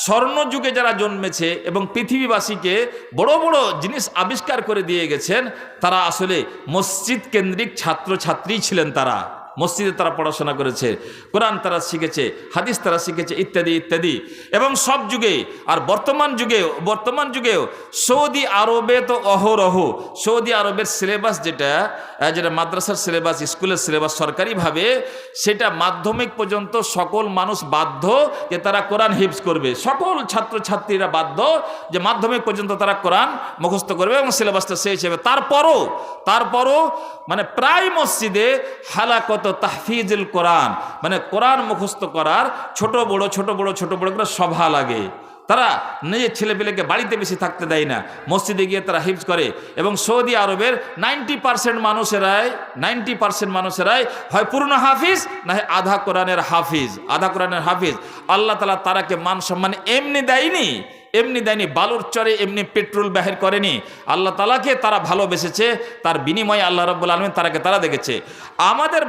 স্বর্ণযুগে যারা জন্মেছে এবং পৃথিবীবাসীকে বড় বড় জিনিস আবিষ্কার করে দিয়ে গেছেন, তারা আসলে মসজিদ কেন্দ্রিক ছাত্রছাত্রী ছিলেন। তারা মসজিদে তারা পড়াশোনা করেছে, কোরআন তারা শিখেছে, হাদিস তারা শিখেছে, ইত্যাদি ইত্যাদি। এবং সব যুগে আর বর্তমান যুগেও সৌদি আরবে তো অহরহ, সৌদি আরবের সিলেবাস যেটা মাদ্রাসার সিলেবাস, স্কুলের সিলেবাস সরকারিভাবে, সেটা মাধ্যমিক পর্যন্ত সকল মানুষ বাধ্য যে তারা কোরআন হিফজ করবে। সকল ছাত্রছাত্রীরা বাধ্য যে মাধ্যমিক পর্যন্ত তারা কোরআন মুখস্থ করবে এবং সিলেবাসটা সেই হিসেবে। তারপরও মানে প্রায় মসজিদে হালাকত তাহফিজুল কোরআন, মানে কোরআন মুখস্থ করার ছোট বড় করে সভা লাগে। তারা নিজের ছেলেপেলেকে বাড়িতে বেশি থাকতে দেয় না, মসজিদে গিয়ে তারা হিফজ করে। এবং সৌদি আরবের 90% মানুষেরাই হয় পূর্ণ হাফিজ, না হয় আধা কোরআনের হাফিজ। আল্লাহ তাআলা তারাকে মান সম্মান এমনি দেয়নি, বালুর চরে এমনি পেট্রোল বাহির করেনি। আল্লাহ তাআলাকে তারা ভালোবেসেছে, তার বিনিময়ে আল্লাহ রাব্বুল আলামিন তারা দেখেছে। আমাদের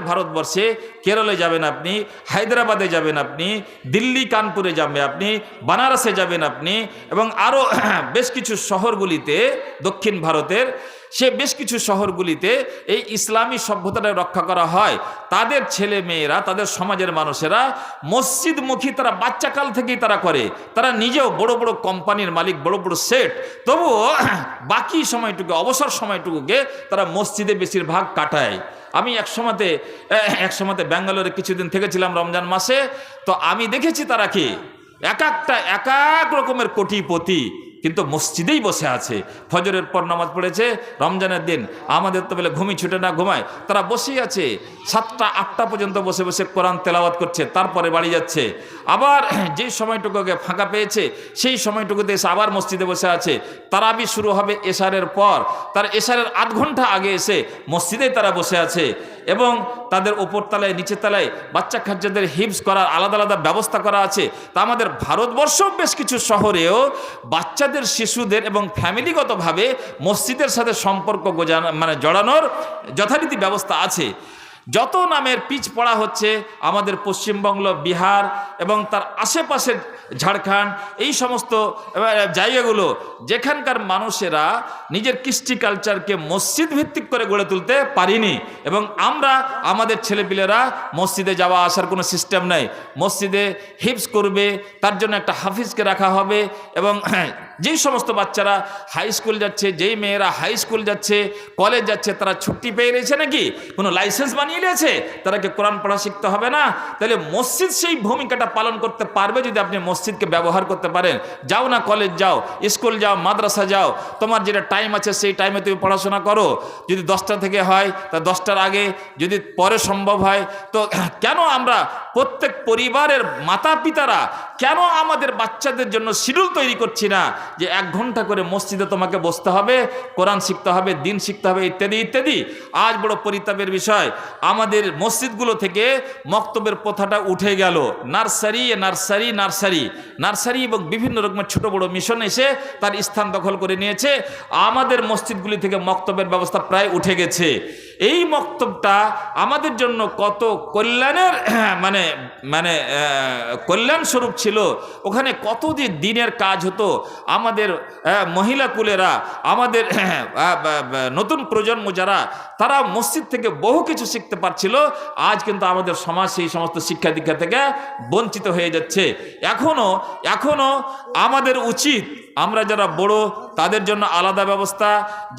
ভারতবর্ষে কেরলে যাবেন আপনি, হায়দ্রাবাদে যাবেন আপনি, দিল্লি কানপুরে যাবেন আপনি, বানারসে যাবেন আপনি, এবং আরও বেশ কিছু শহরগুলিতে, দক্ষিণ ভারতের সে বেশ কিছু শহরগুলিতে এই ইসলামী সভ্যতাটা রক্ষা করা হয়। তাদের ছেলে মেয়েরা, তাদের সমাজের মানুষেরা মসজিদমুখী, তারা বাচ্চাকাল থেকেই তারা করে। তারা নিজেও বড় বড় কোম্পানির মালিক, বড় সেট, তবুও বাকি সময়টুকু, অবসর সময়টুকুকে তারা মসজিদে বেশিরভাগ কাটায়। আমি এক সময়তে ব্যাঙ্গালোরে কিছুদিন থেকেছিলাম রমজান মাসে। তো আমি দেখেছি তারা কি এক এক রকমের কোটিপতি, কিন্তু মসজিদেই বসে আছে। ফজরের পর নামাজ পড়েছে রমজানের দিন, আমাদের তো বলে ঘুমি ছুটে না, ঘুমায়, তারা বসেই আছে 7টা-8টা পর্যন্ত বসে কোরআন তেলাওয়াত করছে, তারপরে বাড়ি যাচ্ছে। আবার যেই সময়টুকুকে ফাঁকা পেয়েছে সেই সময়টুকুতে এসে আবার মসজিদে বসে আছে। তারাবি শুরু হবে এশারের পর, তার এশারের আধ ঘন্টা আগে এসে মসজিদেই তারা বসে আছে। এবং তাদের ওপর তলায় নিচের তলায় বাচ্চা কাচ্চাদের হিফজ করার আলাদা ব্যবস্থা করা আছে। তা আমাদের ভারতবর্ষেও বেশ কিছু শহরেও বাচ্চাদের, শিশুদের এবং ফ্যামিলিগতভাবে মসজিদের সাথে সম্পর্ক জড়ানোর যথারীতি ব্যবস্থা আছে। যত নামের পিচ পড়া হচ্ছে আমাদের পশ্চিমবঙ্গ, বিহার এবং তার আশেপাশের ঝাড়খণ্ড, এই সমস্ত জায়গাগুলো, যেখানকার মানুষেরা নিজের কৃষ্টি কালচারকে মসজিদ ভিত্তিক করে গড়ে তুলতে পারিনি। এবং আমরা আমাদের ছেলেপিলেরা মসজিদে যাওয়া আসার কোনো সিস্টেম নাই। মসজিদে হিফজ করবে, তার জন্য একটা হাফিজকে রাখা হবে। এবং যেই সমস্ত বাচ্চারা হাই স্কুল যাচ্ছে, যেই মেয়েরা হাই স্কুল যাচ্ছে, কলেজ যাচ্ছে, তারা ছুটি পেয়ে রয়েছে নাকি, কোনো লাইসেন্স বানিয়ে নিয়েছে, তারা কি কোরআন পড়া শিখতে হবে না? তাহলে মসজিদ সেই ভূমিকাটা পালন করতে পারবে যদি আপনি মসজিদকে ব্যবহার করতে পারেন। যাও না, কলেজ যাও, স্কুল যাও, মাদ্রাসা যাও, তোমার যেটা টাইম আছে সেই টাইমে তুমি পড়াশোনা করো। যদি 10টা থেকে হয় তা 10টার আগে, যদি পরে সম্ভব হয়। তো কেন আমরা প্রত্যেক পরিবারের মাতা পিতারা কেন আমাদের বাচ্চাদের জন্য শিডিউল তৈরি করছি না যে 1 ঘন্টা করে মসজিদে তোমাকে বসতে হবে, কোরআন শিখতে হবে, দিন শিখতে হবে, ইত্যাদি ইত্যাদি। আজ বড় পরিতাপের বিষয়, আমাদের মসজিদগুলো থেকে মক্তবের প্রথাটা উঠে গেল। নার্সারি এবং বিভিন্ন রকমের ছোট বড় মিশন এসে তার স্থান দখল করে নিয়েছে। আমাদের মসজিদগুলি থেকে মক্তবের ব্যবস্থা প্রায় উঠে গেছে। এই মক্তবটা আমাদের জন্য কত কল্যাণের কল্যাণ স্বরূপ ছিল। ওখানে কত যে দিনের কাজ হতো। আমাদের মহিলা কুলেরা, আমাদের নতুন প্রজন্ম যারা, তারা মসজিদ থেকে বহু কিছু শিখতে পারছিল। আজ কিন্তু আমাদের সমাজ সেই সমস্ত শিক্ষা দীক্ষা থেকে বঞ্চিত হয়ে যাচ্ছে। এখনো আমাদের উচিত, আমরা যারা বড় তাদের জন্য আলাদা ব্যবস্থা,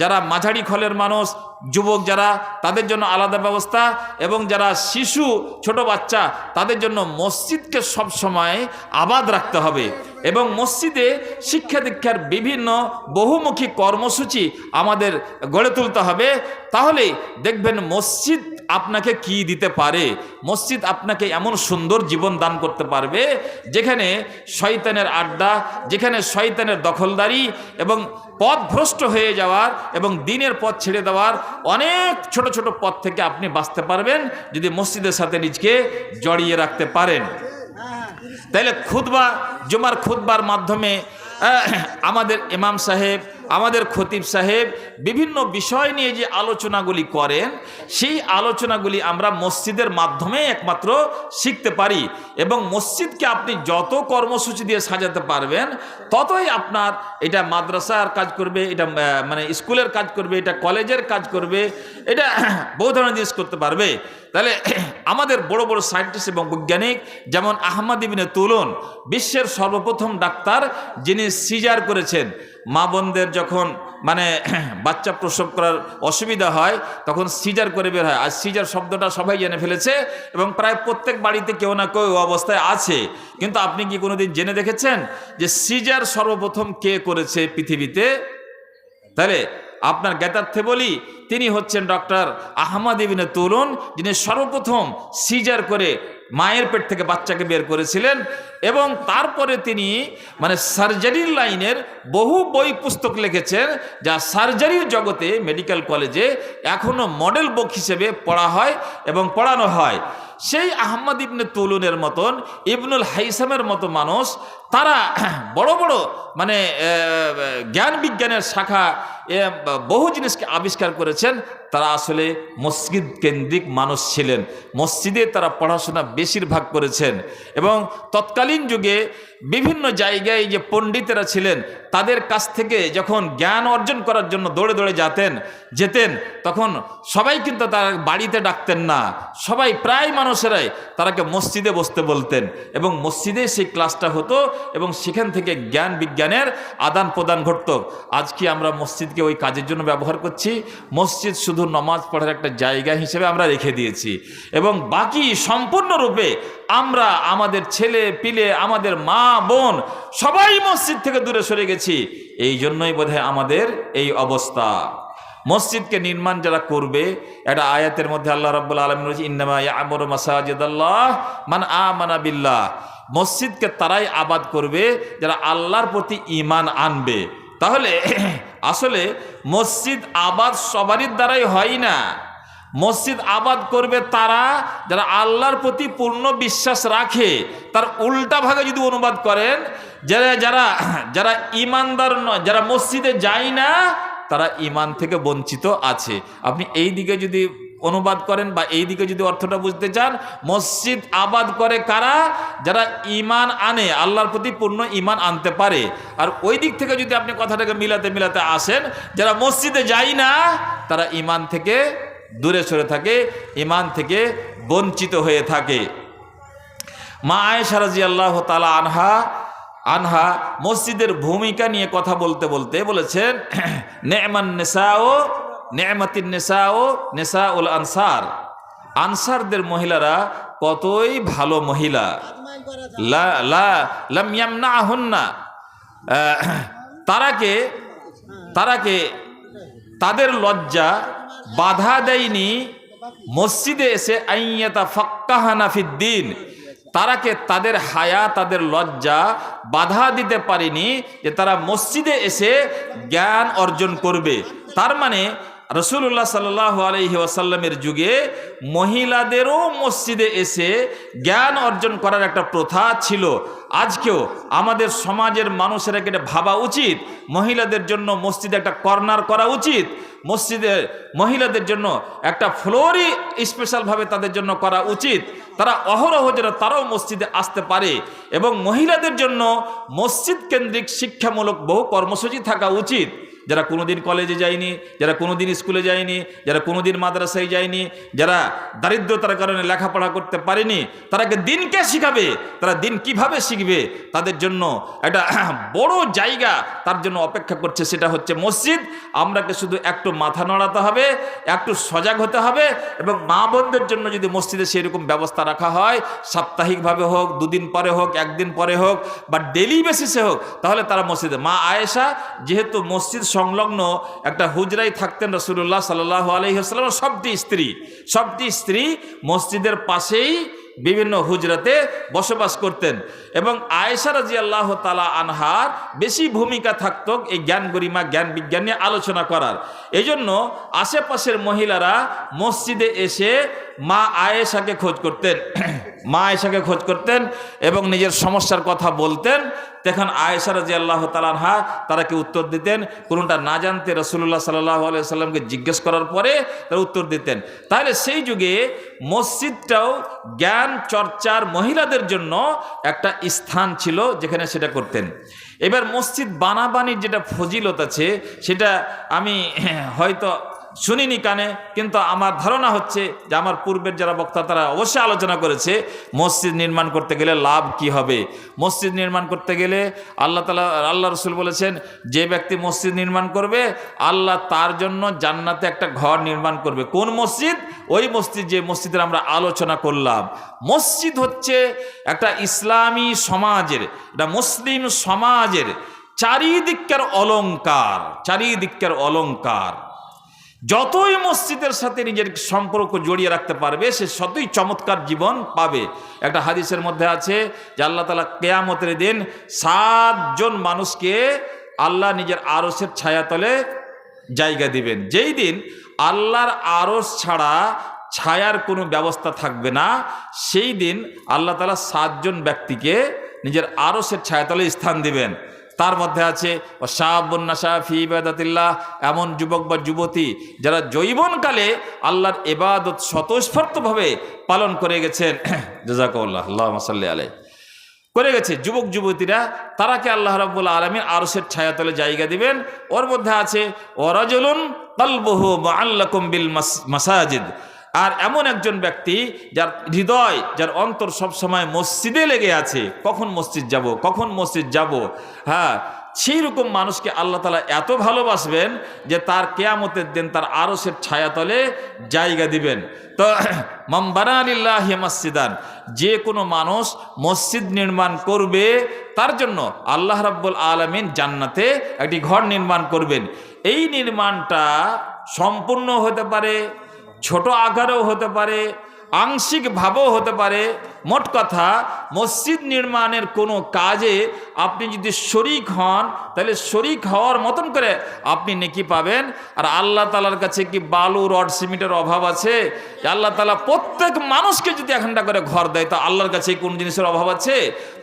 যারা মাঝারি খলের মানুষ, যুবক যারা, তাদের জন্য আলাদা ব্যবস্থা, এবং যারা শিশু ছোট বাচ্চা তাদের জন্য মসজিদকে সব সময় আবাদ রাখতে হবে। এবং মসজিদে শিক্ষা দীক্ষার বিভিন্ন বহুমুখী কর্মসূচি আমাদের গড়ে তুলতে হবে। তাহলে দেখবেন মসজিদ আপনাকে কি দিতে পারে। মসজিদ আপনাকে এমন সুন্দর জীবন দান করতে পারবে যেখানে শয়তানের আড্ডা, যেখানে শয়তানের দখলদারি এবং পথ ভ্রষ্ট হয়ে যাওয়ার এবং দিনের পথ ছেড়ে দেওয়ার অনেক ছোট ছোট পথ থেকে আপনি বাঁচতে পারবেন যদি মসজিদের সাথে নিজকে জড়িয়ে রাখতে পারেন। তাইলে খুতবা, জুমার খুতবার মাধ্যমে আমাদের ইমাম সাহেব, আমাদের খতিব সাহেব বিভিন্ন বিষয় নিয়ে যে আলোচনাগুলি করেন, সেই আলোচনাগুলি আমরা মসজিদের মাধ্যমে একমাত্র শিখতে পারি। এবং মসজিদকে আপনি যত কর্মসূচি দিয়ে সাজাতে পারবেন ততই আপনার এটা মাদ্রাসার কাজ করবে, এটা মানে স্কুলের কাজ করবে, এটা কলেজের কাজ করবে, এটা বহু ধরনের জিনিস করতে পারবে। তাহলে আমাদের বড় বড় সায়েন্টিস্ট এবং বৈজ্ঞানিক যেমন আহমদ ইবনে তুলুন, বিশ্বের সর্বপ্রথম ডাক্তার যিনি সিজার করেছেন, মা বোনদের যখন মানে বাচ্চা প্রসব করার অসুবিধা হয় তখন সিজার করে বের হয়। আর সিজার শব্দটা সবাই জেনে ফেলেছে এবং প্রায় প্রত্যেক বাড়িতে কেউ না কেউ অবস্থায় আছে। কিন্তু আপনি কি কোনোদিন জেনে দেখেছেন যে সিজার সর্বপ্রথম কে করেছে পৃথিবীতে? তাহলে আপনার জ্ঞাতার্থে বলি, তিনি হচ্ছেন ডক্টর আহমদ ইবনে তুলুন, যিনি সর্বপ্রথম সিজার করে মায়ের পেট থেকে বাচ্চাকে বের করেছিলেন। এবং তারপরে তিনি মানে সার্জারির লাইনের বহু বই পুস্তক লিখেছেন, যা সার্জারির জগতে মেডিকেল কলেজে এখনো মডেল বুক হিসেবে পড়া হয় এবং পড়ানো হয়। সেই আহমদ ইবনে তুলুনের মতন, ইবনুল হাইসামের মতো মানুষ, তারা বড় বড় মানে জ্ঞান বিজ্ঞানের শাখা বহু জিনিসকে আবিষ্কার করেছেন। তারা আসলে মসজিদ কেন্দ্রিক মানুষ ছিলেন, মসজিদে তারা পড়াশোনা বেশিরভাগ করেছেন। এবং তৎকালীন যুগে বিভিন্ন জায়গায় যে পণ্ডিতেরা ছিলেন তাদের কাছ থেকে যখন জ্ঞান অর্জন করার জন্য দৌড়ে দৌড়ে যেতেন তখন সবাই কিন্তু তারা বাড়িতে ডাকতেন না, সবাই প্রায় মানুষেরাই তারাকে মসজিদে বসতে বলতেন এবং মসজিদে সেই ক্লাসটা হতো এবং সেখান থেকে জ্ঞান বিজ্ঞানের আদান প্রদান ঘটত। আজকে আমরা মসজিদকে ওই কাজের জন্য ব্যবহার করছি। মসজিদ শুধু নামাজ পড়ার একটা জায়গা হিসেবে আমরা রেখে দিয়েছি এবং বাকি সম্পূর্ণরূপে আমরা আমাদের ছেলে পিলে, আমাদের মা বোন সবাই মসজিদ থেকে দূরে সরে গেছি। এই জন্যই বোধহয় আমাদের এই অবস্থা। মসজিদকে নির্মাণ যারা করবে, একটা আয়াতের মধ্যে আল্লাহ রাব্বুল আলামিন বলেছেন, ইন্নামা ইয়া'মুরু মাসাজিদাল্লাহ মান আমানা বিল্লাহ। মসজিদকে তারাই আবাদ করবে যারা আল্লাহর প্রতি ঈমান আনবে। তাহলে আসলে মসজিদ আবাদ সবারই দ্বারাই হয় না। মসজিদ আবাদ করবে তারা যারা আল্লাহর প্রতি পূর্ণ বিশ্বাস রাখে। তার উল্টা ভাগে যদি অনুবাদ করেন, যারা যারা ঈমানদার নয়, যারা মসজিদে যায় না, তারা ঈমান থেকে বঞ্চিত আছে। আপনি এই দিকে যদি অনুবাদ করেন বা এই দিকে যদি অর্থটা বুঝতে চান, মসজিদ আবাদ করে কারা? যারা ঈমান আনে, আল্লাহর প্রতি পূর্ণ ঈমান আনতে পারে। আর ওই দিক থেকে যদি আপনি কথাটাকে মিলাতে মিলাতে আসেন, যারা মসজিদে যায় না তারা ঈমান থেকে দূরে সরে থাকে, ঈমান থেকে বঞ্চিত হয়ে থাকে। মা আয়েশা রাদিয়াল্লাহু তাআলা আনহা মসজিদের ভূমিকা নিয়ে কথা বলতে বলতে বলেছেন, নে'মান নিসাও নে'মাতিন নিসাও নিসাউল আনসার। আনসারদের মহিলারা কতই ভালো মহিলা। লাম ইয়ামনাহুন্না, তারাকে তাদের লজ্জা বাধা দেয়নি মসজিদে এসে আইয়াতা ফাক্কাহানা ফিদ্দিন। তারাকে তাদের হায়া, তাদের লজ্জা বাধা দিতে পারেনি যে তারা মসজিদে এসে জ্ঞান অর্জন করবে। তার মানে রাসূলুল্লাহ সাল্লাল্লাহু আলাইহি ওয়াসাল্লামের যুগে মহিলাদেরও মসজিদে এসে জ্ঞান অর্জন করার একটা প্রথা ছিল। আজকেও আমাদের সমাজের মানুষেরা এটা ভাবা উচিত, মহিলাদের জন্য মসজিদে একটা কর্নার করা উচিত, মসজিদে মহিলাদের জন্য একটা ফ্লোরই স্পেশালভাবে তাদের জন্য করা উচিত। তারা অহরহ যেন তারাও মসজিদে আসতে পারে এবং মহিলাদের জন্য মসজিদ কেন্দ্রিক শিক্ষামূলক বহু কর্মসূচি থাকা উচিত। যারা কোনোদিন কলেজে যায়নি, যারা কোনোদিন স্কুলে যায়নি, যারা কোনোদিন মাদ্রাসায় যায়নি, যারা দারিদ্রতার কারণে লেখাপড়া করতে পারেনি, তারাকে দিনকে শিখাবে। তারা দিন কিভাবে শিখবে, তাদের জন্য একটা বড় জায়গা তার জন্য অপেক্ষা করছে, সেটা হচ্ছে মসজিদ। আমরাকে শুধু একটু মাথা নড়াতে হবে, একটু সজাগ হতে হবে, এবং মা বোনদের জন্য যদি মসজিদে সেরকম ব্যবস্থা রাখা হয়, সাপ্তাহিকভাবে হোক, দুদিন পরে হোক, একদিন পরে হোক, বা ডেলি বেসিসে হোক, তাহলে তারা মসজিদে। মা আয়েশা যেহেতু মসজিদ সংলগ্ন একটা হুজরায় থাকতেন রাসূলুল্লাহ সাল্লাল্লাহু আলাইহি ওয়াসাল্লাম, সবটি স্ত্রী মসজিদের পাশেই বিভিন্ন হুজরাতে বসবাস করতেন। এবং আয়েশা রাদিয়াল্লাহু তাআলা আনহার বেশি ভূমিকা থাকতো এই জ্ঞান গরিমা, জ্ঞান বিজ্ঞান নিয়ে আলোচনা করার। এই জন্য আশেপাশের মহিলারা মসজিদে এসে মা আয়েশাকে খোঁজ করতেন এবং নিজের সমস্যার কথা বলতেন। তখন আয়েশা রাদিয়াল্লাহু তাআলা আনহা তারাকে উত্তর দিতেন। কোনটা না জানতে রাসূলুল্লাহ সাল্লাল্লাহু আলাইহি ওয়াসাল্লামকে জিজ্ঞেস করার পরে তারা উত্তর দিতেন। তাহলে সেই যুগে মসজিদটাও জ্ঞান চর্চার মহিলাদের জন্য একটা স্থান ছিল, যেখানে সেটা করতেন। এবার মসজিদ বানাবানির যেটা ফজিলত আছে, সেটা আমি হয়তো শুনিনি কানে, কিন্তু আমার ধারণা হচ্ছে যে আমার পূর্বের যারা বক্তা তারা অবশ্যই আলোচনা করেছে মসজিদ নির্মাণ করতে গেলে লাভ কি হবে। মসজিদ নির্মাণ করতে গেলে আল্লাহ রসুল বলেছেন, যে ব্যক্তি মসজিদ নির্মাণ করবে আল্লাহ তার জন্য জান্নাতে একটা ঘর নির্মাণ করবে। কোন মসজিদ? ওই মসজিদ যে মসজিদের আমরা আলোচনা করলাম। মসজিদ হচ্ছে একটা ইসলামী সমাজের, একটা মুসলিম সমাজের চারিদিকের অলংকার। যতই মসজিদের সাথে নিজের সম্পর্ক জড়িয়ে রাখতে পারবে, সে ততই চমৎকার জীবন পাবে। একটা হাদিসের মধ্যে আছে যে আল্লাহ তাআলা কিয়ামতের দিন 7 জন মানুষকে আল্লাহ নিজের আরশের ছায়াতলে জায়গা দিবেন। যেই দিন আল্লাহর আরশ ছাড়া ছায়ার কোনো ব্যবস্থা থাকবে না, সেই দিন আল্লাহ তাআলা 7 জন ব্যক্তিকে নিজের আরশের ছায়াতলে স্থান দিবেন। তার মধ্যে আছে শাবুন নাশা ফি ইবাদাতিল্লাহ, এমন যুবক বা যুবতী যারা যৌবনকালে আল্লাহর ইবাদত স্বতঃস্ফূর্তভাবে পালন করে গেছেন। জাযাকাল্লাহ, আল্লাহুম্মা সাল্লি আলাইহি, করে গেছে যুবক যুবতীরা, তারাকে আল্লাহ রাব্বুল আলামিন আরশের ছায়াতলে জায়গা দিবেন। ওর মধ্যে আছে ওয়ারাজুলুন কলবুহু মুআল্লাকুম বিল মাসাজিদ, আর এমন একজন ব্যক্তি যার হৃদয়, যার অন্তর সবসময় মসজিদে লেগে আছে, কখন মসজিদ যাব। হ্যাঁ, সেই রকম মানুষকে আল্লাহ তাআলা এত ভালোবাসবেন যে তার কিয়ামতের দিন তার আরশের ছায়াতলে জায়গা দিবেন। তো মান বানা লিল্লাহি মসজিদান, যে কোনো মানুষ মসজিদ নির্মাণ করবে তার জন্য আল্লাহ রাব্বুল আলামিন জান্নাতে একটি ঘর নির্মাণ করবেন। এই নির্মাণটা সম্পূর্ণ হতে পারে, ছোট আকারেও হতে পারে, আংশিকভাবেও হতে পারে। মোট কথা, মসজিদ নির্মাণের কোনো কাজে আপনি যদি শরিক হন, তাহলে শরিক হওয়ার মতন করে আপনি নেকি পাবেন। আর আল্লাহ তাআলার কাছে কি বালু, রড, সিমেন্টের অভাব আছে? আল্লাহ তাআলা প্রত্যেক মানুষকে যদি এখানটা করে ঘর দেয়, তো আল্লাহর কাছে কোন জিনিসের অভাব আছে?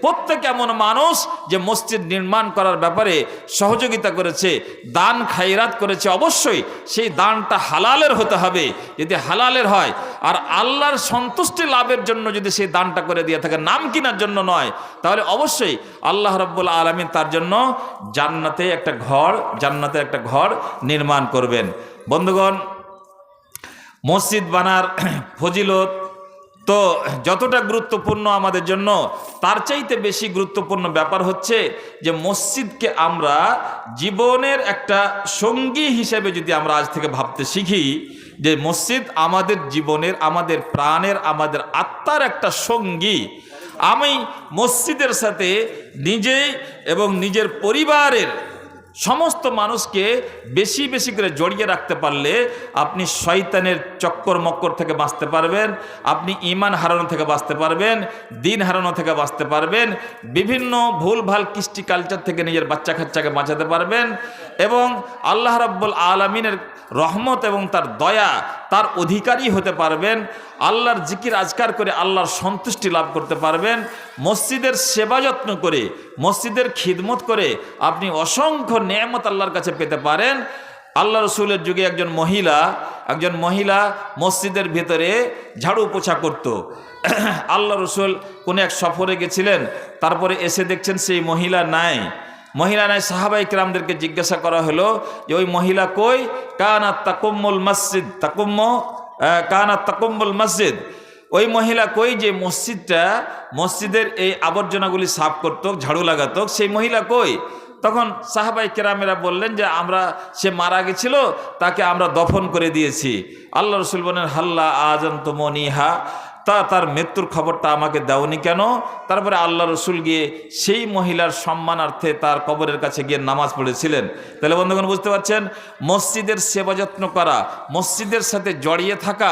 প্রত্যেক এমন মানুষ যে মসজিদ নির্মাণ করার ব্যাপারে সহযোগিতা করেছে, দান খায়রাত করেছে, অবশ্যই সেই দানটা হালালের হতে হবে। যদি হালালের হয় আর আল্লাহর সন্তুষ্টি লাভের জন্য যদি সেই দানটা করে দিয়ে থাকে, নাম কেনার জন্য নয়, তাহলে অবশ্যই আল্লাহ রাব্বুল আলামিন তার জন্য জান্নাতে একটা ঘর নির্মাণ করবেন। বন্ধুগণ, মসজিদ বানার ফজিলত তো যতটা গুরুত্বপূর্ণ আমাদের জন্য, তার চাইতে বেশি গুরুত্বপূর্ণ ব্যাপার হচ্ছে যে মসজিদকে আমরা জীবনের একটা সঙ্গী হিসেবে যদি আমরা আজ থেকে ভাবতে শিখি, যে মসজিদ আমাদের জীবনের, আমাদের প্রাণের, আমাদের আত্মার একটা সঙ্গী। আমি মসজিদের সাথে নিজেই এবং নিজের পরিবারের সমস্ত মানুষকে বেশি বেশি করে জড়িয়ে রাখতে পারলে আপনি শয়তানের চক্কর মক্কর থেকে বাঁচতে পারবেন, আপনি ঈমান হারানো থেকে বাঁচতে পারবেন, দিন হারানো থেকে বাঁচতে পারবেন, বিভিন্ন ভুলভাল কৃষ্টি কালচার থেকে নিজের বাচ্চা কাচ্চাকে বাঁচাতে পারবেন, এবং আল্লাহ রাব্বুল আলামিনের রহমত এবং তার দয়া, তার অধিকারী হতে পারবেন। আল্লাহর জিকির আজকার করে আল্লাহর সন্তুষ্টি লাভ করতে পারবেন। মসজিদের সেবা যত্ন করে, মসজিদের খিদমত করে আপনি অসংখ্য নেয়ামত আল্লাহর কাছে পেতে পারেন। আল্লাহ রসুলের যুগে একজন মহিলা মসজিদের ভিতরে ঝাড়ু পোছা করত। আল্লাহ রসুল কোনো এক সফরে গেছিলেন, তারপরে এসে দেখছেন সেই মহিলা নাই। মহিলা নাই, সাহাবাই কিরামদেরকে জিজ্ঞাসা করা হলো যে ওই মহিলা কই? কানাত তাকুম্মুল মসজিদ, কানাত তাকুম্মুল মসজিদ, ওই মহিলা কই যে মসজিদের এই আবর্জনাগুলি সাফ করতো, ঝাড়ু লাগাতো, সেই মহিলা কই? তখন সাহাবাই কেরামেরা বললেন যে সে মারা গেছিল, তাকে আমরা দফন করে দিয়েছি। আল্লাহ রসুল বলেন হাল্লা আযানতুমুনিহা, তার মৃত্যুর খবরটা আমাকে দাওনি কেন? তারপরে আল্লাহ রসুল গিয়ে সেই মহিলার সম্মানার্থে তার কবরের কাছে গিয়ে নামাজ পড়েছিলেন। তাহলে বন্ধুগণ বুঝতে পারছেন, মসজিদের সেবা যত্ন করা, মসজিদের সাথে জড়িয়ে থাকা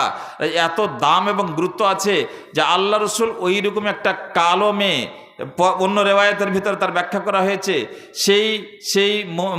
এত দাম এবং গুরুত্ব আছে যে আল্লাহ রসুল ওই রকম একটা কালো মেয়ে, অন্য রেওয়ায়তের ভিতরে তার ব্যাখ্যা করা হয়েছে সেই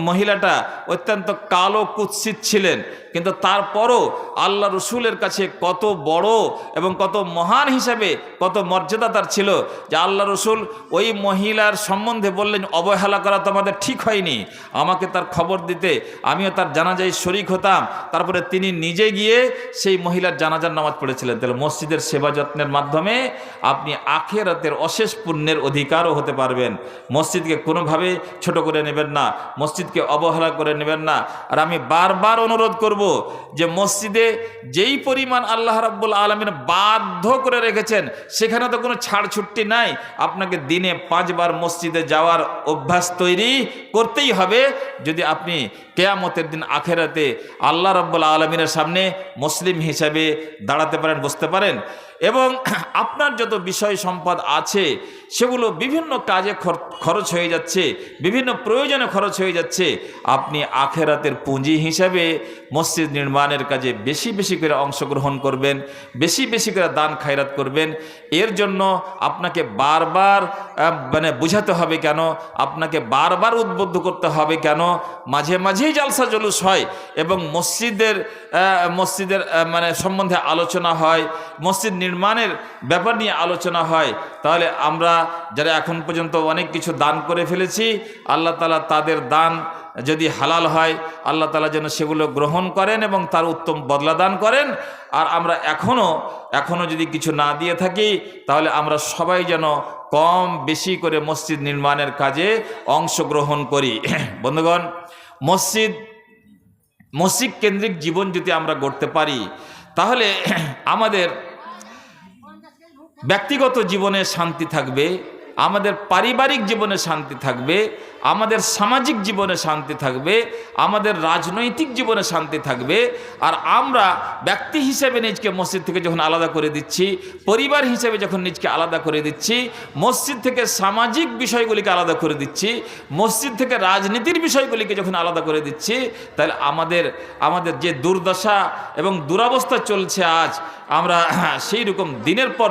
মহিলাটা অত্যন্ত কালো কুৎসিত ছিলেন, কিন্তু তারপরও আল্লাহ রসুলের কাছে কত বড় এবং কত মহান হিসাবে কত মর্যাদা তার ছিল যে আল্লাহ রসুল ওই মহিলার সম্বন্ধে বললেন অবহেলা করা তো আমাদের ঠিক হয়নি, আমাকে তার খবর দিতে, আমিও তার জানাজায় শরিক হতাম। তারপরে তিনি নিজে গিয়ে সেই মহিলার জানাজার নামাজ পড়েছিলেন। তাহলে মসজিদের সেবা যত্নের মাধ্যমে আপনি আখিরাতের অশেষ পুণ্যের অধিকারও হতে পারবেন। মসজিদকে কোনোভাবে ছোট করে নেবেন না, মসজিদকে অবহেলা করে নেবেন না। আর আমি বারবার অনুরোধ করব যে মসজিদে যেই পরিমাণ আল্লাহ রাব্বুল আলামিন বাধ্য করে রেখেছেন সেখানে তো কোনো ছাড় ছুট্টি নাই। আপনাকে দিনে 5 বার মসজিদে যাওয়ার অভ্যাস তৈরি করতেই হবে যদি আপনি কিয়ামতের দিন আখিরাতে আল্লাহ রাব্বুল আলামিনের সামনে মুসলিম হিসাবে দাঁড়াতে পারেন, বসতে পারেন। এবং আপনার যত বিষয় সম্পদ আছে সেগুলো বিভিন্ন কাজে খরচ হয়ে যাচ্ছে, বিভিন্ন প্রয়োজনে খরচ হয়ে যাচ্ছে। আপনি আখিরাতের পুঁজি হিসাবে মসজিদ নির্মাণের কাজে বেশি বেশি করে অংশগ্রহণ করবেন, বেশি বেশি করে দান খায়রাত করবেন। এর জন্য আপনাকে বারবার বুঝাতে হবে কেন, আপনাকে বারবার উদ্বুদ্ধ করতে হবে কেন। মাঝে মাঝেই জালসা জলুস হয় এবং মসজিদের সম্বন্ধে আলোচনা হয়, মসজিদ নির্মাণের ব্যাপার নিয়ে আলোচনা হয়। তাহলে আমরা যারা এখন পর্যন্ত অনেক কিছু দান করে ফেলেছি, আল্লাহ তাআলা তাদের দান যদি হালাল হয় আল্লাহ তাআলা যেন সেগুলো গ্রহণ করেন এবং তার উত্তম বদলা দান করেন। আর আমরা এখনো যদি কিছু না দিয়ে থাকি তাহলে আমরা সবাই যেন কম বেশি করে মসজিদ নির্মাণের কাজে অংশগ্রহণ করি। বন্ধুগণ, মসজিদ কেন্দ্রিক জীবন যদি আমরা গড়তে পারি তাহলে আমাদের ব্যক্তিগত জীবনে শান্তি থাকবে, আমাদের পারিবারিক জীবনে শান্তি থাকবে, আমাদের সামাজিক জীবনে শান্তি থাকবে, আমাদের রাজনৈতিক জীবনে শান্তি থাকবে। আর আমরা ব্যক্তি হিসেবে নিজকে মসজিদ থেকে যখন আলাদা করে দিচ্ছি, পরিবার হিসেবে যখন নিজকে আলাদা করে দিচ্ছি, মসজিদ থেকে সামাজিক বিষয়গুলিকে আলাদা করে দিচ্ছি, মসজিদ থেকে রাজনীতির বিষয়গুলিকে যখন আলাদা করে দিচ্ছি, তাহলে আমাদের যে দুর্দশা এবং দুরবস্থা চলছে আজ, আমরা সেই রকম দিনের পর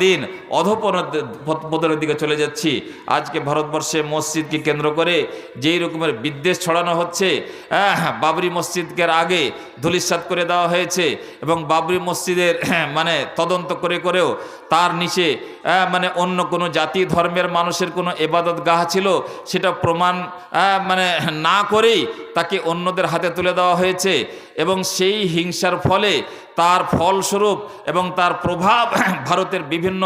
দিন অধঃপতনের দিকে চলে যাচ্ছি। আজকে ভারতবর্ষে মসজিদকে কেন্দ্র করে যেই রকমের বিদ্বেষ ছড়ানো হচ্ছে, বাবরি মসজিদকে আগে ধূলিসাৎ করে দেওয়া হয়েছে এবং বাবরি মসজিদের তদন্ত করেও তার নিচে অন্য কোনো জাতি ধর্মের মানুষের কোনো ইবাদত গাহ ছিল সেটা প্রমাণ না করেই তাকে অন্যদের হাতে তুলে দেওয়া হয়েছে এবং সেই হিংসার ফলে তার ফলস্বরূপ এবং তার প্রভাব ভারতের বিভিন্ন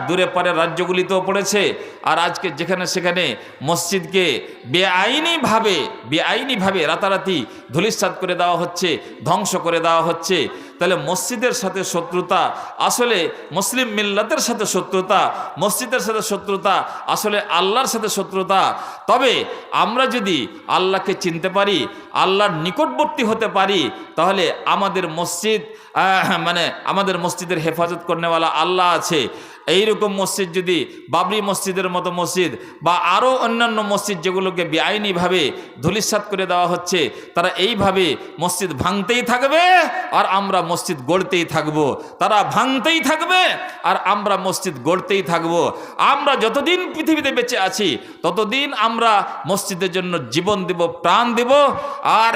দূরে পারে রাজ্যগুলিতেও পড়েছে। আর আজকে যেখানে সেখানে মসজিদকে বেআইনিভাবে রাতারাতি ধূলিসাৎ করে দেওয়া হচ্ছে, ধ্বংস করে দেওয়া হচ্ছে। তাহলে মসজিদের সাথে শত্রুতা আসলে মুসলিম মিল্লাতের সাথে শত্রুতা, মসজিদের সাথে শত্রুতা আসলে আল্লাহর সাথে শত্রুতা। তবে আমরা যদি আল্লাহকে চিনতে পারি, আল্লাহর নিকটবর্তী হতে পারি, তাহলে আমাদের মসজিদের হেফাজত করনেওয়ালা আল্লাহ আছে। এইরকম মসজিদ যদি বাবরি মসজিদের মতো মসজিদ বা আরও অন্যান্য মসজিদ যেগুলোকে বেআইনিভাবে ধূলিসাৎ করে দেওয়া হচ্ছে, তারা এইভাবে মসজিদ ভাঙতেই থাকবে আর আমরা মসজিদ গড়তেই থাকব। তারা ভাঙতেই থাকবে আর আমরা মসজিদ গড়তেই থাকব। আমরা যতদিন পৃথিবীতে বেঁচে আছি ততদিন আমরা মসজিদের জন্য জীবন দেব, প্রাণ দেব। আর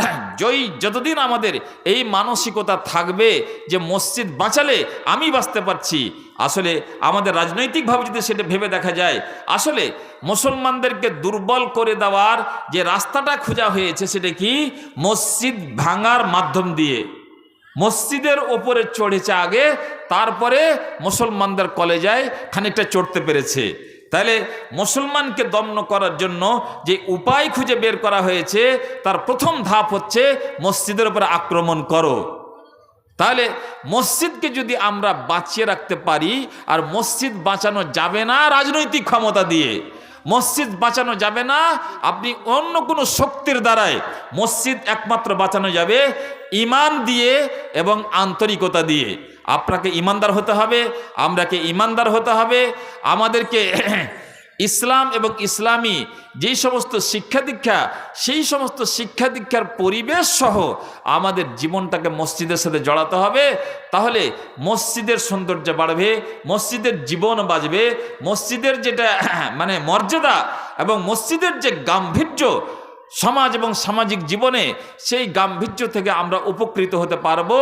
যতদিন আমাদের এই মানসিকতা থাকবে যে মসজিদ বাঁচালে আমি বাঁচতে পারছি, আসলে আমাদের রাজনৈতিকভাবে যদি সেটা ভেবে দেখা যায়, আসলে মুসলমানদেরকে দুর্বল করে দেওয়ার যে রাস্তাটা খোঁজা হয়েছে সেটা কি? মসজিদ ভাঙার মাধ্যম দিয়ে। মসজিদের ওপরে চড়েছে আগে, তারপরে মুসলমানদের কলেজায় খানিকটা চড়তে পেরেছে। তাহলে মুসলমানকে দমন করার জন্য যে উপায় খুঁজে বের করা হয়েছে তার প্রথম ধাপ হচ্ছে মসজিদের উপর আক্রমণ করো। তাহলে মসজিদকে যদি আমরা বাঁচিয়ে রাখতে পারি, আর মসজিদ বাঁচানো যাবে না রাজনৈতিক ক্ষমতা দিয়ে, মসজিদ বাঁচানো যাবে না আপনি অন্য কোনো শক্তির দ্বারায়, মসজিদ একমাত্র বাঁচানো যাবে ঈমান দিয়ে এবং আন্তরিকতা দিয়ে। আপনাকে ঈমানদার হতে হবে, আমরাকে ঈমানদার হতে হবে, আমাদেরকে ইসলাম এবং ইসলামী যেই সমস্ত শিক্ষা দীক্ষা, সেই সমস্ত শিক্ষা দীক্ষার পরিবেশ সহ আমাদের জীবনটাকে মসজিদের সাথে জড়াতে হবে। তাহলে মসজিদের সৌন্দর্য বাড়বে, মসজিদের জীবন বাঁচবে, মসজিদের যেটা মানে মর্যাদা এবং মসজিদের যে গাম্ভীর্য সমাজ এবং সামাজিক জীবনে, সেই গাম্ভীর্য থেকে আমরা উপকৃত হতে পারবো।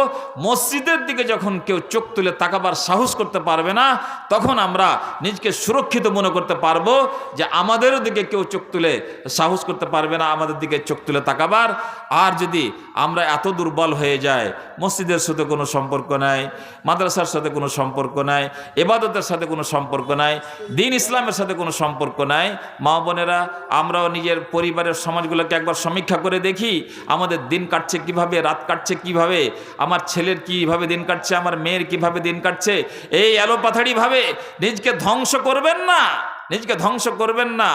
মসজিদের দিকে যখন কেউ চোখ তুলে তাকাবার সাহস করতে পারবে না, তখন আমরা নিজকে সুরক্ষিত মনে করতে পারবো যে আমাদেরও দিকে কেউ চোখ তুলে সাহস করতে পারবে না আমাদের দিকে চোখ তুলে তাকাবার। আর যদি আমরা এত দুর্বল হয়ে যাই, মসজিদের সাথে কোনো সম্পর্ক নাই, মাদ্রাসার সাথে কোনো সম্পর্ক নাই, ইবাদতের সাথে কোনো সম্পর্ক নাই, দ্বীন ইসলামের সাথে কোনো সম্পর্ক নাই, মা বোনেরা আমরাও নিজের পরিবারের সমাজগুলো একবার সমীক্ষা করে দেখি আমাদের দিন কাটছে কিভাবে, রাত কাটছে কিভাবে, আমার ছেলের কিভাবে দিন কাটছে, আমার মেয়ের কিভাবে দিন কাটছে। এই এলোপাথাড়ি ভাবে নিজকে ধ্বংস করবেন না, নিজকে ধ্বংস করবেন না।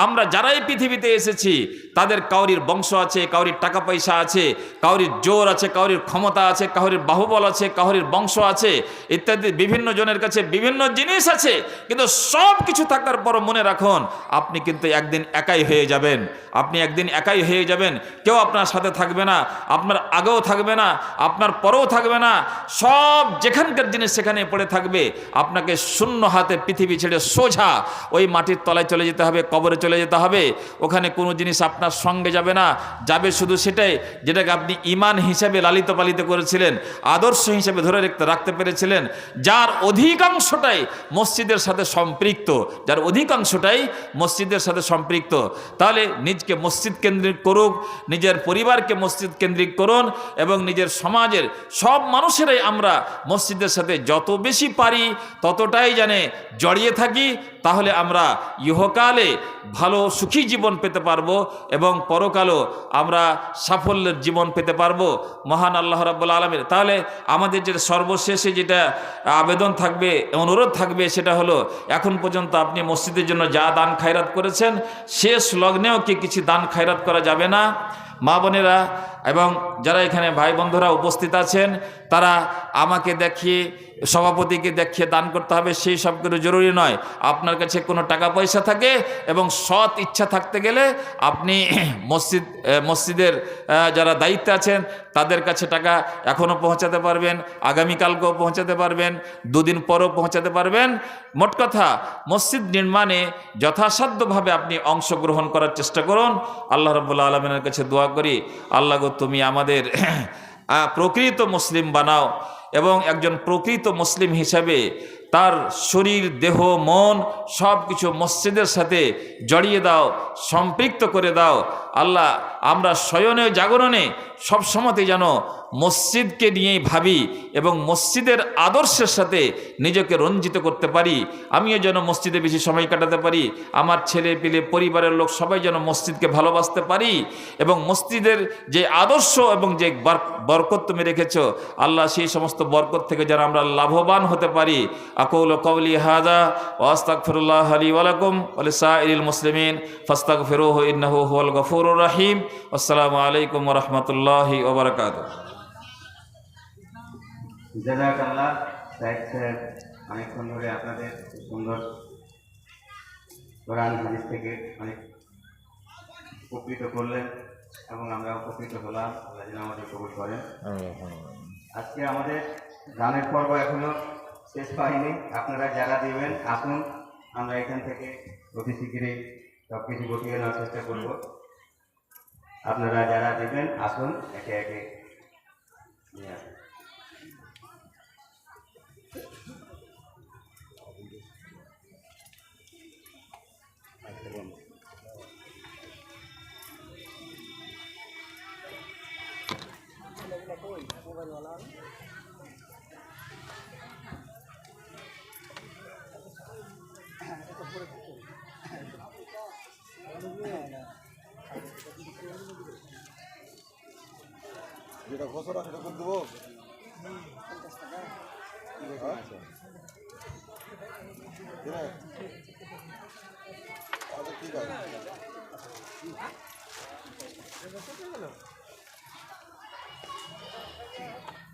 আমরা যারাই পৃথিবীতে এসেছি তাদের কাউরির বংশ আছে, কাউরির টাকা পয়সা আছে, কাউরির জোর আছে, কাউরির ক্ষমতা আছে, কাউরির বাহুবল আছে, কাউরির বংশ আছে, ইত্যাদি বিভিন্ন জনের কাছে বিভিন্ন জিনিস আছে। কিন্তু সব কিছু থাকার পর মনে রাখুন আপনি কিন্তু একদিন একাই হয়ে যাবেন, আপনি একদিন একাই হয়ে যাবেন। কেউ আপনার সাথে থাকবে না, আপনার আগেও থাকবে না, আপনার পরেও থাকবে না। সব যেখানকার জিনিস সেখানে পড়ে থাকবে। আপনাকে শূন্য হাতে পৃথিবী ছেড়ে সোজা ওই মাটির তলায় চলে যেতে হবে, কবরে চলে যেতে হবে। ওখানে কোনো জিনিস আপনার সঙ্গে যাবে না, যাবে শুধু সেটাই যেটাকে আপনি ঈমান হিসাবে লালিত পালিত করেছিলেন, আদর্শ হিসাবে ধরে রাখতে পেরেছিলেন, যার অধিকাংশটাই মসজিদের সাথে সম্পৃক্ত, যার অধিকাংশটাই মসজিদের সাথে সম্পৃক্ত। তাহলে নিজকে মসজিদ কেন্দ্রিক করুক, নিজের পরিবারকে মসজিদ কেন্দ্রিক করুন এবং নিজের সমাজের সব মানুষেরাই আমরা মসজিদের সাথে যত বেশি পারি ততটাই জানে জড়িয়ে থাকি। তাহলে আমরা ইহকালে ভালো সুখী জীবন পেতে পারবো এবং পরকালও আমরা সাফল্যের জীবন পেতে পারবো মহান আল্লাহ রাব্বুল আলামিন। তাহলে আমাদের যে সর্বশেষে যেটা আবেদন থাকবে, অনুরোধ থাকবে, সেটা হলো এখন পর্যন্ত আপনি মসজিদের জন্য যা দান খায়রাত করেছেন, শেষ লগ্নেও কি কিছু দান খায়রাত করা যাবে না? মা বোনেরা এবং যারা এখানে ভাই বন্ধুরা উপস্থিত আছেন, তারা আমাকে দেখিয়ে, সভাপতিকে দেখিয়ে দান করতে হবে সেই সব কিছু জরুরি নয়। আপনার কাছে কোনো টাকা পয়সা থাকে এবং সৎ ইচ্ছা থাকতে গেলে আপনি মসজিদের যারা দায়িত্বে আছেন তাদের কাছে টাকা এখনও পৌঁছাতে পারবেন, আগামীকালকেও পৌঁছাতে পারবেন, দুদিন পরও পৌঁছাতে পারবেন। মোট কথা মসজিদ নির্মাণে যথাসাধ্যভাবে আপনি অংশগ্রহণ করার চেষ্টা করুন। আল্লাহ রাব্বুল আলামিনের কাছে দোয়া করি, আল্লাহ গো তুমি আমাদের প্রকৃত মুসলিম বানাও এবং একজন প্রকৃত মুসলিম হিসাবে তার শরীর, দেহ, মন সব কিছু মসজিদের সাথে জড়িয়ে দাও, সম্পৃক্ত করে দাও। আল্লাহ আমরা শয়নে জাগরণে সবসময়তে যেন মসজিদকে নিয়েই ভাবি এবং মসজিদের আদর্শের সাথে নিজেকে রঞ্জিত করতে পারি। আমিও যেন মসজিদে বেশি সময় কাটাতে পারি, আমার ছেলে পেলে পরিবারের লোক সবাই যেন মসজিদকে ভালোবাসতে পারি এবং মসজিদের যে আদর্শ এবং যে বরকত তুমি রেখেছ আল্লাহ, সেই সমস্ত বরকত থেকে যেন আমরা লাভবান হতে পারি। আকুলু কওলি হাযা ওয়া আস্তাগফিরুল্লাহ লি ওয়া লাকুম ওয়া লিসাইরিল মুসলিমিন ফাস্তাগফিরুহু ইন্নাহু হুয়াল গফুরুর রহিম। আসসালামু আলাইকুম ওয়া রাহমাতুল্লাহি ওয়া বারাকাতুহু। জাযাকাল্লাহ সাহেব সাহেব, অনেকক্ষণ ধরে আপনাদের সুন্দর কোরআন হাদিস থেকে অনেক উপকৃত করলেন এবং আমরা উপকৃত হলাম। আল্লাহ যেন আমাদের কবুল করেন। আজকে আমাদের গানের পর্ব এখনো শেষ হয়নি। আপনারা যারা দিবেন আসুন, আমরা এখান থেকে অতি শীঘ্রই সব কিছু গুটিয়ে নেওয়ার চেষ্টা করব। আপনারা যারা দিবেন আসুন, একে একে নিয়ে আসুন। এটা যেটা বছর সেটা করে দেবো। আচ্ছা ঠিক আছে।